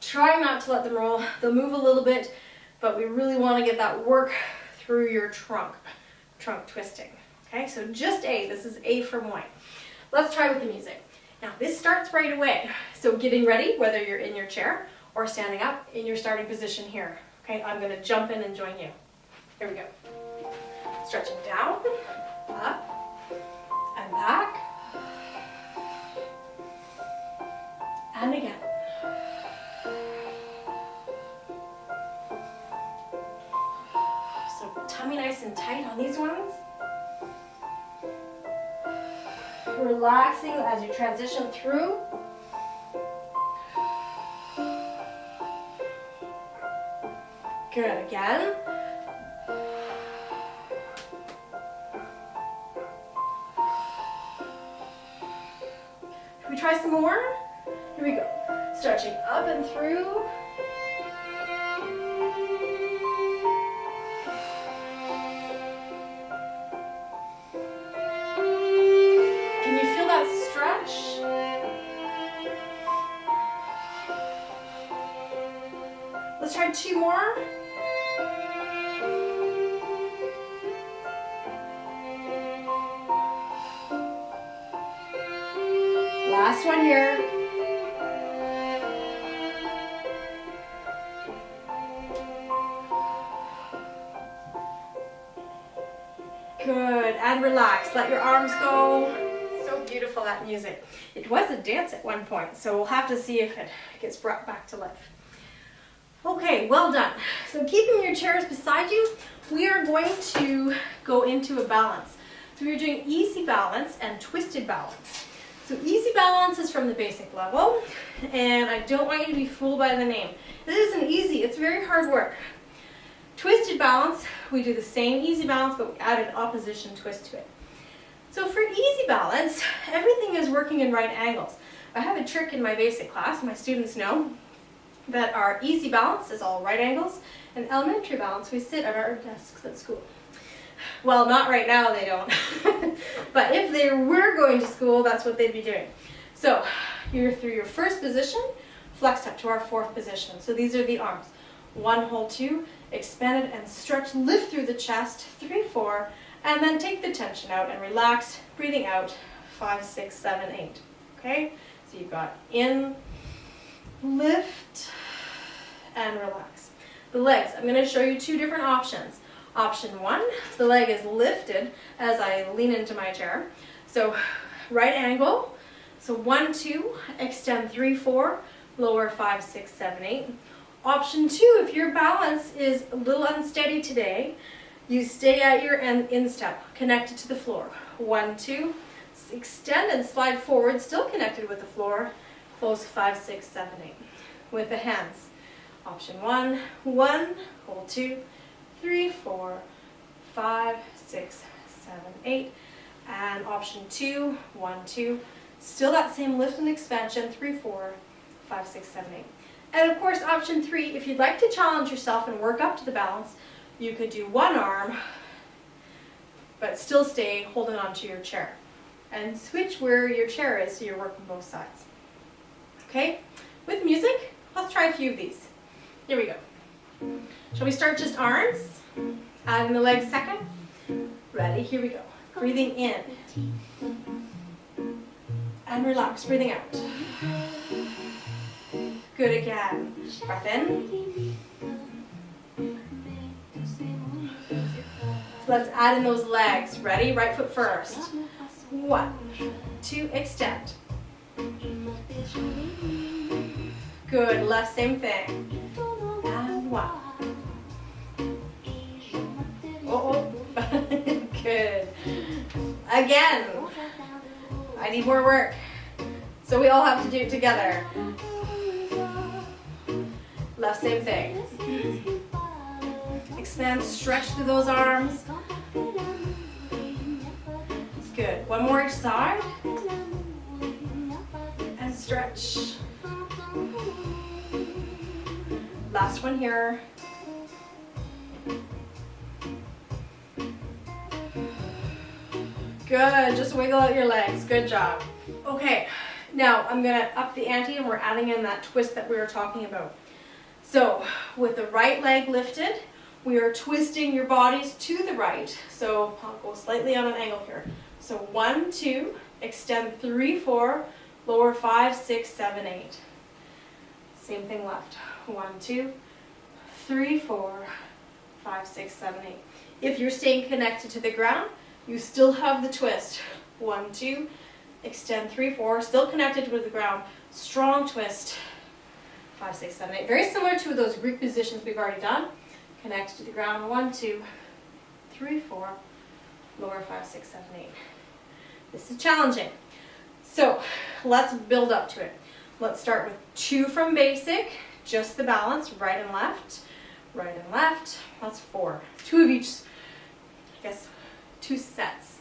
Try not to let them roll. They'll move a little bit, but we really want to get that work through your trunk twisting. Okay, so just A. This is A from white. Let's try with the music. Now, this starts right away. So getting ready, whether you're in your chair or standing up in your starting position here. Okay, I'm going to jump in and join you. Here we go. Stretching down, up, and back, and again. So tummy nice and tight on these ones. Relaxing as you transition through. Good, again. Should we try some more? Here we go. Stretching up and through. Can you feel that stretch? Let's try 2 more. Last one here. Good, and relax. Let your arms go. So beautiful, that music. It was a dance at one point, so we'll have to see if it gets brought back to life. Okay, well done. So keeping your chairs beside you, we are going to go into a balance. So we're doing easy balance and twisted balance. So easy balance is from the basic level, and I don't want you to be fooled by the name. It isn't easy, it's very hard work. Twisted balance, we do the same easy balance, but we add an opposition twist to it. So for easy balance, everything is working in right angles. I have a trick in my basic class, my students know that our easy balance is all right angles, and elementary balance, we sit at our desks at school. Well, not right now, they don't. But if they were going to school, that's what they'd be doing. So you're through your first position, flexed up to our fourth position. So these are the arms. 1, hold 2, expand it and stretch, lift through the chest, 3, 4, and then take the tension out and relax, breathing out, 5, 6, 7, 8. Okay? So you've got in, lift, and relax. The legs, I'm going to show you 2 different options. Option 1, the leg is lifted as I lean into my chair. So right angle. So 1, 2, extend 3, 4, lower 5, 6, 7, 8. Option 2, if your balance is a little unsteady today, you stay at your instep, connected to the floor. 1, 2, extend and slide forward, still connected with the floor. Close 5, 6, 7, 8. With the hands. Option 1, 1, hold 2, 3, 4, 5, 6, 7, 8. And option 2, 1, 2. Still that same lift and expansion, 3, 4, 5, 6, 7, 8. And of course, option 3, if you'd like to challenge yourself and work up to the balance, you could do one arm, but still stay holding on to your chair. And switch where your chair is so you're working both sides. Okay? With music, let's try a few of these. Here we go. Shall we start just arms? Adding the legs second. Ready? Here we go. Breathing in. And relax, breathing out. Good again. Breath in. Let's add in those legs. Ready? Right foot first. 1, 2, extend. Good. Left, same thing. And 1. Oh. Good. Again. I need more work. So we all have to do it together. Left, same thing. Expand, stretch through those arms. Good. One more each side. And stretch. Last one here. Good. Just wiggle out your legs. Good job. Okay. Now I'm going to up the ante and we're adding in that twist that we were talking about. So with the right leg lifted, we are twisting your bodies to the right. So I'll go slightly on an angle here. So 1, 2, extend 3, 4, lower 5, 6, 7, 8. Same thing left. 1, 2, 3, 4, 5, 6, 7, 8. If you're staying connected to the ground, you still have the twist. 1, 2, extend 3, 4, still connected with the ground. Strong twist. 5, 6, 7, 8. Very similar to those Greek positions we've already done. Connected to the ground. 1, 2, 3, 4, lower 5, 6, 7, 8. This is challenging. So let's build up to it. Let's start with 2 from basic, just the balance, right and left, right and left. That's 4. 2 of each, I guess, 2 sets.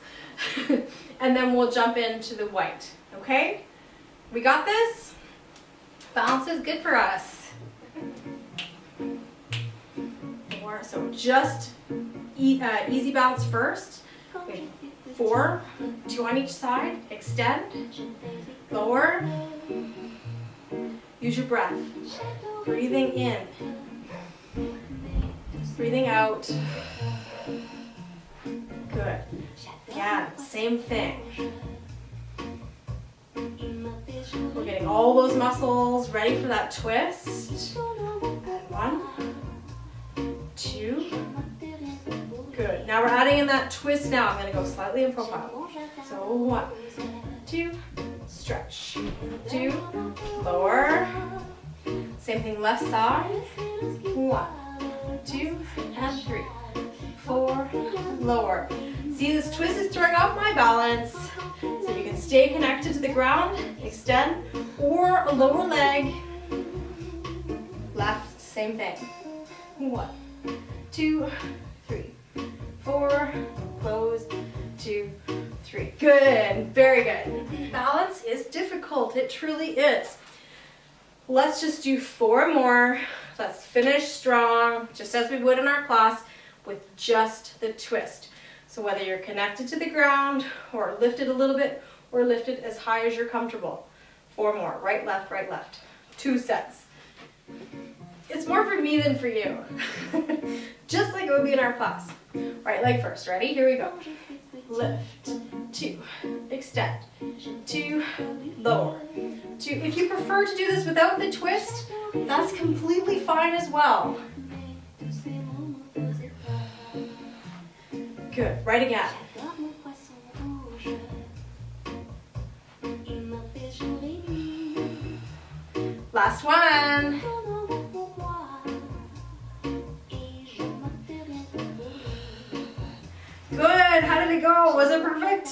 And then we'll jump into the white, okay? We got this? Balance is good for us. 4, so just easy balance first. 4, 2 on each side, extend, lower, use your breath, breathing in, breathing out, good, yeah, same thing, we're getting all those muscles ready for that twist, 1, 2, good. Now we're adding in that twist now. I'm going to go slightly in profile. So 1, 2, stretch. 2, lower. Same thing left side. 1, 2, and 3, 4, lower. See, this twist is throwing off my balance. So you can stay connected to the ground, extend, or a lower leg. Left, same thing. 1, 2, 3, 4, close, 2, 3. Good, very good. Balance is difficult, it truly is. Let's just do 4 more. Let's finish strong, just as we would in our class, with just the twist. So whether you're connected to the ground or lifted a little bit or lifted as high as you're comfortable. 4 more, right, left, 2 sets. It's more for me than for you. Just like it would be in our class. Right leg first, ready? Here we go. Lift, 2, extend, 2, lower, 2. If you prefer to do this without the twist, that's completely fine as well. Good, right again. Last one. Good, how did it go? Was it perfect?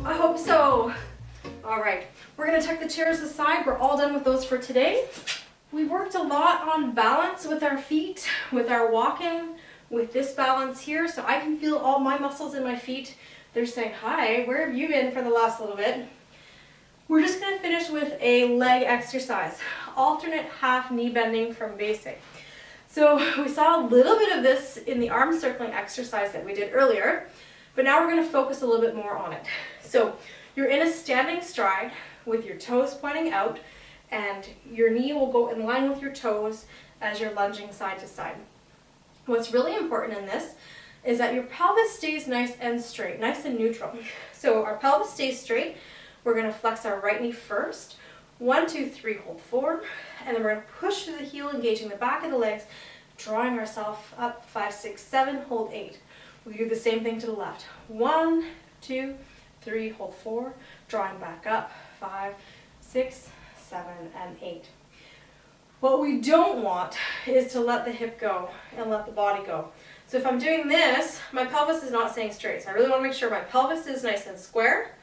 I hope so. All right, we're gonna tuck the chairs aside. We're all done with those for today. We worked a lot on balance with our feet, with our walking, with this balance here, so I can feel all my muscles in my feet. They're saying, hi, where have you been for the last little bit? We're just gonna finish with a leg exercise, alternate half knee bending from basic. So we saw a little bit of this in the arm circling exercise that we did earlier, but now we're gonna focus a little bit more on it. So you're in a standing stride with your toes pointing out, and your knee will go in line with your toes as you're lunging side to side. What's really important in this is that your pelvis stays nice and straight, nice and neutral. So our pelvis stays straight. We're gonna flex our right knee first. 1, 2, 3, hold forward. And then we're gonna push through the heel, engaging the back of the legs, drawing ourselves up. 5, 6, 7, hold 8. We do the same thing to the left. 1, 2, 3, hold 4, drawing back up. 5, 6, 7, and 8. What we don't want is to let the hip go and let the body go. So if I'm doing this, my pelvis is not staying straight. So I really want to make sure my pelvis is nice and square.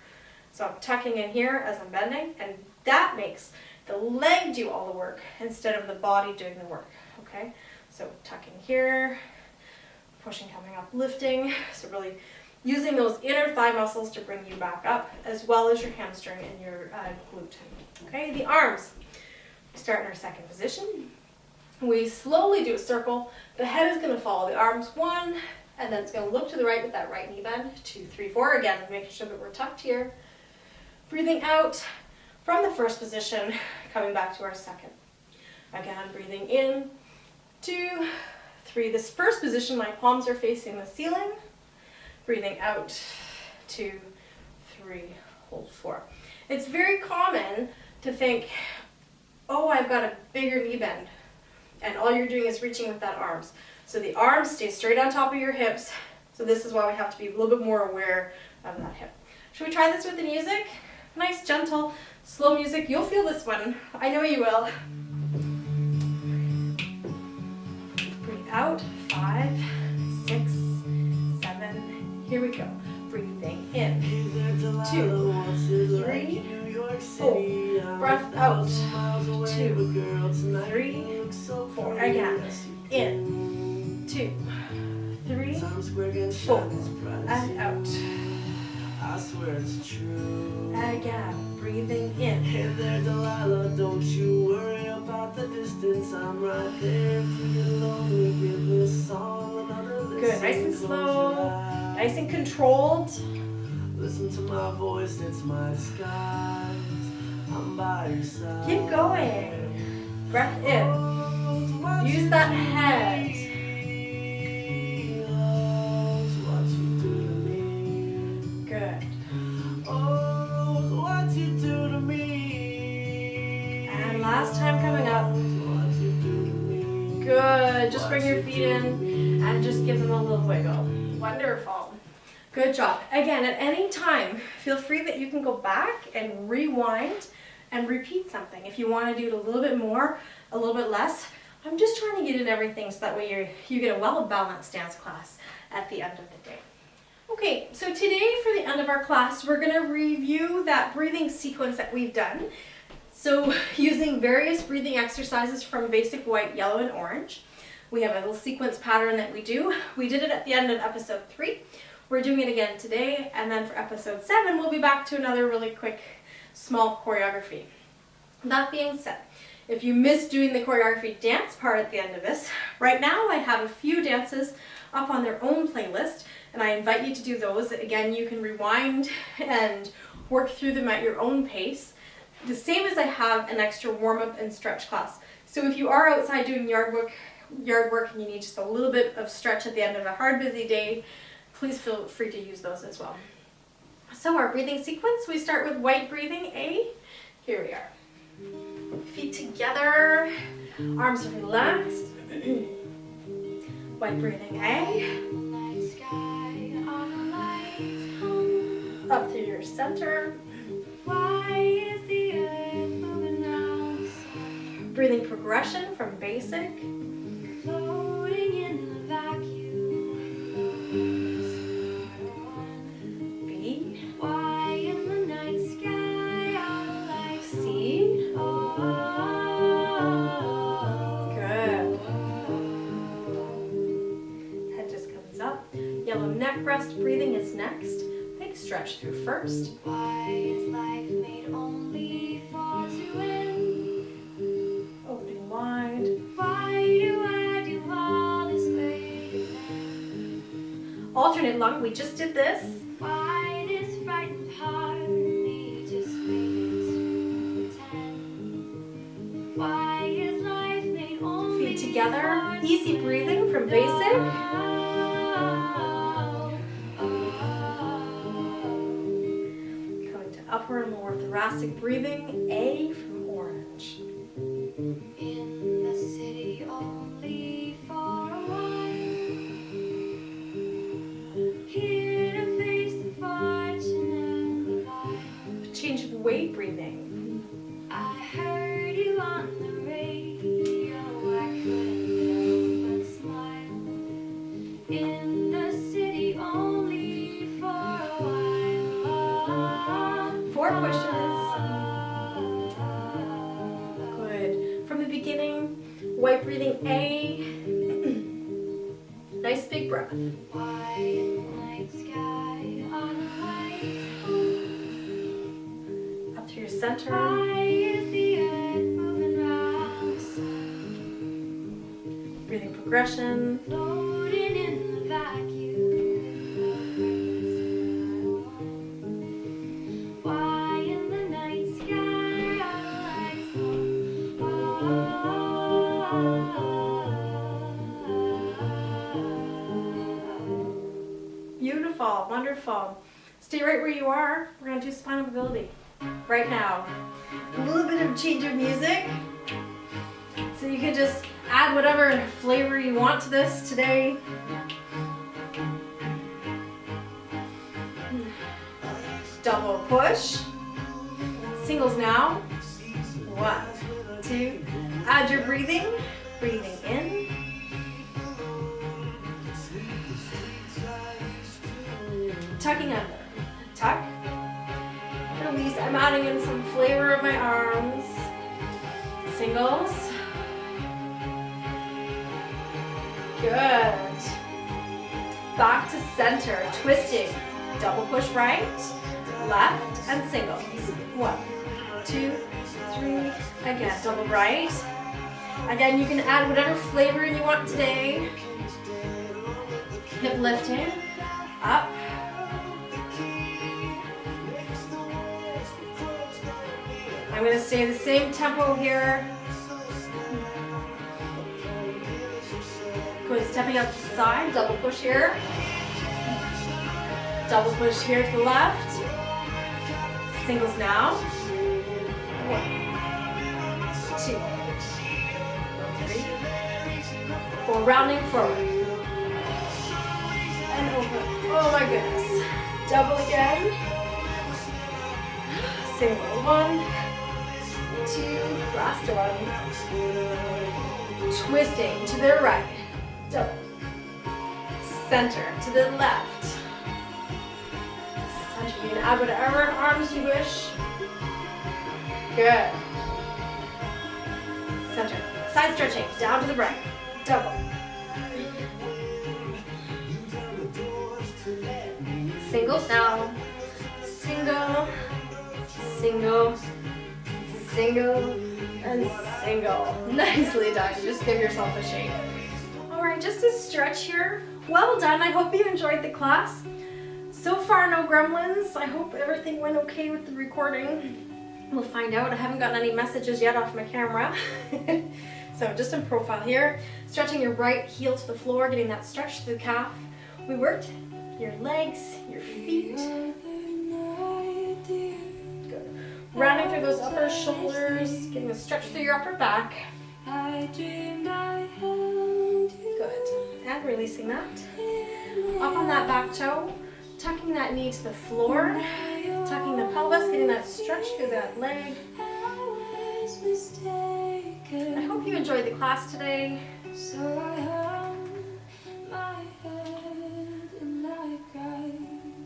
So I'm tucking in here as I'm bending, and that makes the leg do all the work instead of the body doing the work, okay? So tucking here, pushing, coming up, lifting. So really using those inner thigh muscles to bring you back up, as well as your hamstring and your glute. Okay, the arms. We start in our second position. We slowly do a circle. The head is going to follow the arms. 1, and then it's going to look to the right with that right knee bend. 2, 3, 4. Again, making sure that we're tucked here. Breathing out from the first position, coming back to our second. Again, breathing in. 2, 3. This first position, my palms are facing the ceiling. Breathing out. 2, 3, hold 4. It's very common to think, oh, I've got a bigger knee bend, and all you're doing is reaching with that arms. So the arms stay straight on top of your hips. So this is why we have to be a little bit more aware of that hip. Should we try this with the music? Nice, gentle, slow music. You'll feel this one. I know you will. Breathe out. 5, 6, 7. Here we go. Breathing in. 2, 3, 4. Breath out. 2, 3, 4. Again. In. 2, 3, 4. And out. I swear it's true. Again. Breathing in. Hey there, Delilah, don't you worry about the distance. I'm right there. If you get lonely, give this song another listen. Good. Nice and slow. Nice and controlled. Listen to my voice, it's my disguise. I'm by your side. Keep going. Breath in. Use that head. Good. And last time coming up. Good. Just bring your feet in and just give them a little wiggle. Wonderful. Good job. Again, at any time, feel free that you can go back and rewind and repeat something. If you want to do it a little bit more, a little bit less. I'm just trying to get in everything so that way you get a well-balanced dance class at the end of the day. Okay, so today for the end of our class, we're going to review that breathing sequence that we've done. So using various breathing exercises from basic white, yellow, and orange. We have a little sequence pattern that we do. We did it at the end of episode 3. We're doing it again today, and then for episode 7, we'll be back to another really quick, small choreography. That being said, if you missed doing the choreography dance part at the end of this, right now I have a few dances up on their own playlist and I invite you to do those. Again, you can rewind and work through them at your own pace. The same as I have an extra warm-up and stretch class. So if you are outside doing yard work and you need just a little bit of stretch at the end of a hard, busy day, please feel free to use those as well. So our breathing sequence, we start with white breathing, A. Here we are. Feet together, arms are relaxed. White breathing, A. Up through your center. Breathing progression from basic. Floating in the vacuum. B. Why in the night sky are the lights? C. Oh. Good. Head just comes up. Yellow neck rest breathing is next. Big stretch through first. Why is life made only for two ends? Opening wide. Why do I do all this waiting? Alternate lung, we just did this. Why this frightened part of me just waits to pretend? Why is life made only Feet together. for Easy two breathing from basic. Coming to upper and lower thoracic breathing. A from orange. In the city only for a while. Here to face the fortune and the vile. Change of weight breathing. I heard you on the radio. I couldn't help but smile. In the city only for a while. 4 pushes. Good. From the beginning, white breathing A. Nice big breath. Why in the night sky are the lights? Up through your center. Why is the earth moving round the sun? Breathing progression. Floating in the vacuum. Why in the night sky are the lights on? Beautiful. Wonderful. Stay right where you are. We're going to do spinal mobility right now. A little bit of change of music. So you can just add whatever flavor you want to this today. Double push. Singles now. 1, 2. Add your breathing. Breathing in. Tucking under. Tuck. Release. I'm adding in some flavor of my arms. Singles. Good. Back to center. Twisting. Double push right, left, and singles. 1, 2, 3. Again, double right. Again, you can add whatever flavor you want today. Hip lifting. Up. I'm going to stay the same tempo here. Good, stepping out to the side, double push here. Double push here to the left. Singles now. 1, 2, 3, 4. Rounding forward. And over. Oh my goodness. Double again. Single. 1, 2. Last one. Twisting to the right. Double. Center to the left. Center. You can add whatever arms you wish. Good. Center. Side stretching. Down to the right. Double. Singles now. Single. Single. Single. And single. Nicely done. Just give yourself a shake. Alright, just a stretch here Well done. I hope you enjoyed the class. So far, no gremlins. I hope everything went okay with the recording. We'll find out. I haven't gotten any messages yet off my camera. So just in profile here, stretching your right heel to the floor, getting that stretch through the calf. We worked your legs, your feet. Good. Rounding through those upper shoulders, getting a stretch through your upper back. Good. And releasing that. Up on that back toe, tucking that knee to the floor, tucking the pelvis, getting that stretch through that leg. I hope you enjoyed the class today.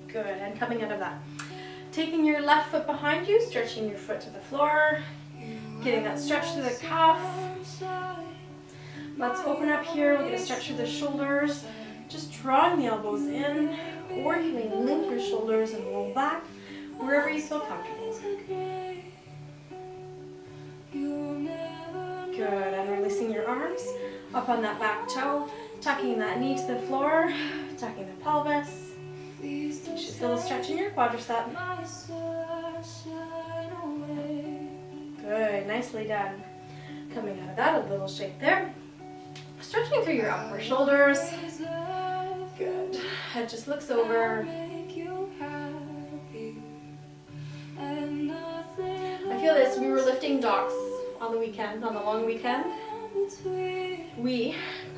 Good, and coming out of that. Taking your left foot behind you, stretching your foot to the floor, getting that stretch through the calf. Let's open up here, we're going to stretch through the shoulders, just drawing the elbows in, or you may link your shoulders and roll back, wherever you feel comfortable. Good, and releasing your arms up on that back toe, tucking that knee to the floor, tucking the pelvis. You should feel a stretch in your quadricep. Good, nicely done. Coming out of that, a little shake there. Stretching through your upper shoulders. Good. Head just looks over. I feel this, we were lifting docks on the weekend, on the long weekend.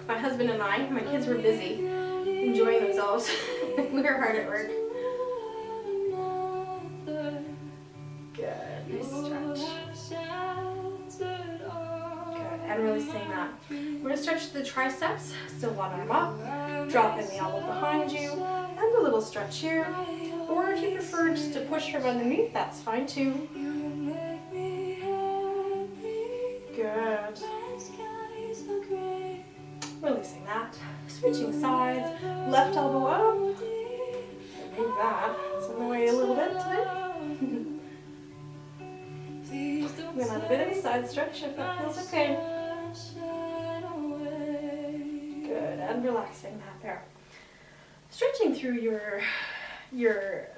My husband and I, my kids were busy, enjoying themselves. We were hard at work. Good, nice stretch. Good, and releasing that. We're going to stretch the triceps, still one arm up, dropping the elbow behind you, and a little stretch here. Or if you prefer just to push from underneath, that's fine too. Good. Releasing that. Switching sides. Left elbow up. Move that. It's in the way a little bit today. We're going to have a bit of a side stretch if that feels okay. Good. And relaxing that there. Stretching through your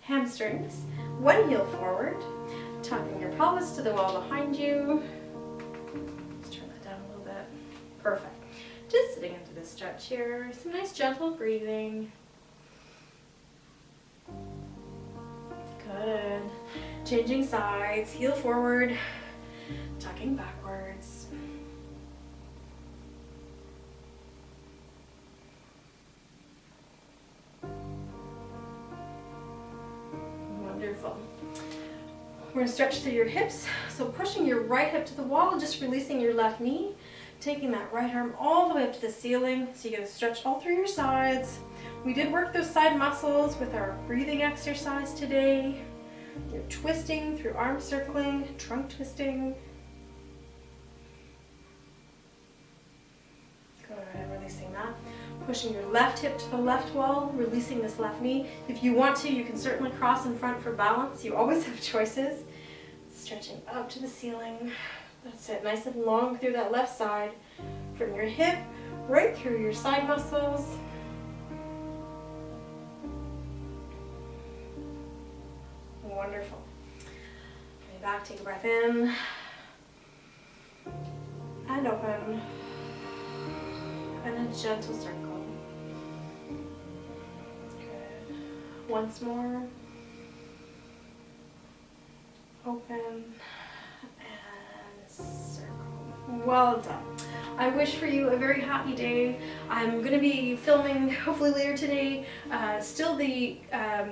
hamstrings. One heel forward. Tucking your pelvis to the wall behind you. Let's turn that down a little bit. Perfect. Just sitting into this stretch here. Some nice gentle breathing. Good. Changing sides. Heel forward. Tucking backwards. Wonderful. We're going to stretch through your hips. So pushing your right hip to the wall, just releasing your left knee. Taking that right arm all the way up to the ceiling, so you get a stretch all through your sides. We did work those side muscles with our breathing exercise today. You're twisting through arm circling, trunk twisting. Good, releasing that. Pushing your left hip to the left wall, releasing this left knee. If you want to, you can certainly cross in front for balance. You always have choices. Stretching up to the ceiling. That's it, nice and long through that left side, from your hip right through your side muscles. Wonderful. Bring it back, take a breath in, and open, and a gentle circle. Good. Once more, open. Circle. Well done. I wish for you a very happy day. I'm going to be filming, hopefully later today, still the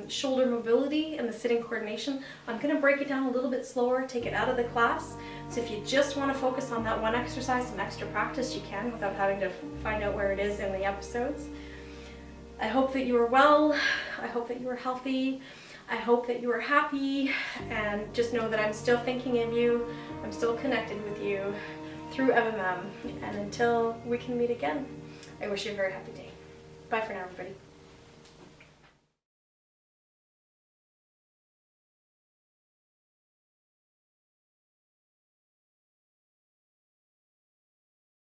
shoulder mobility and the sitting coordination. I'm going to break it down a little bit slower, take it out of the class. So if you just want to focus on that one exercise, some extra practice, you can without having to find out where it is in the episodes. I hope that you are well. I hope that you are healthy. I hope that you are happy, and just know that I'm still thinking of you. I'm still connected with you through MMM. And until we can meet again, I wish you a very happy day. Bye for now, everybody.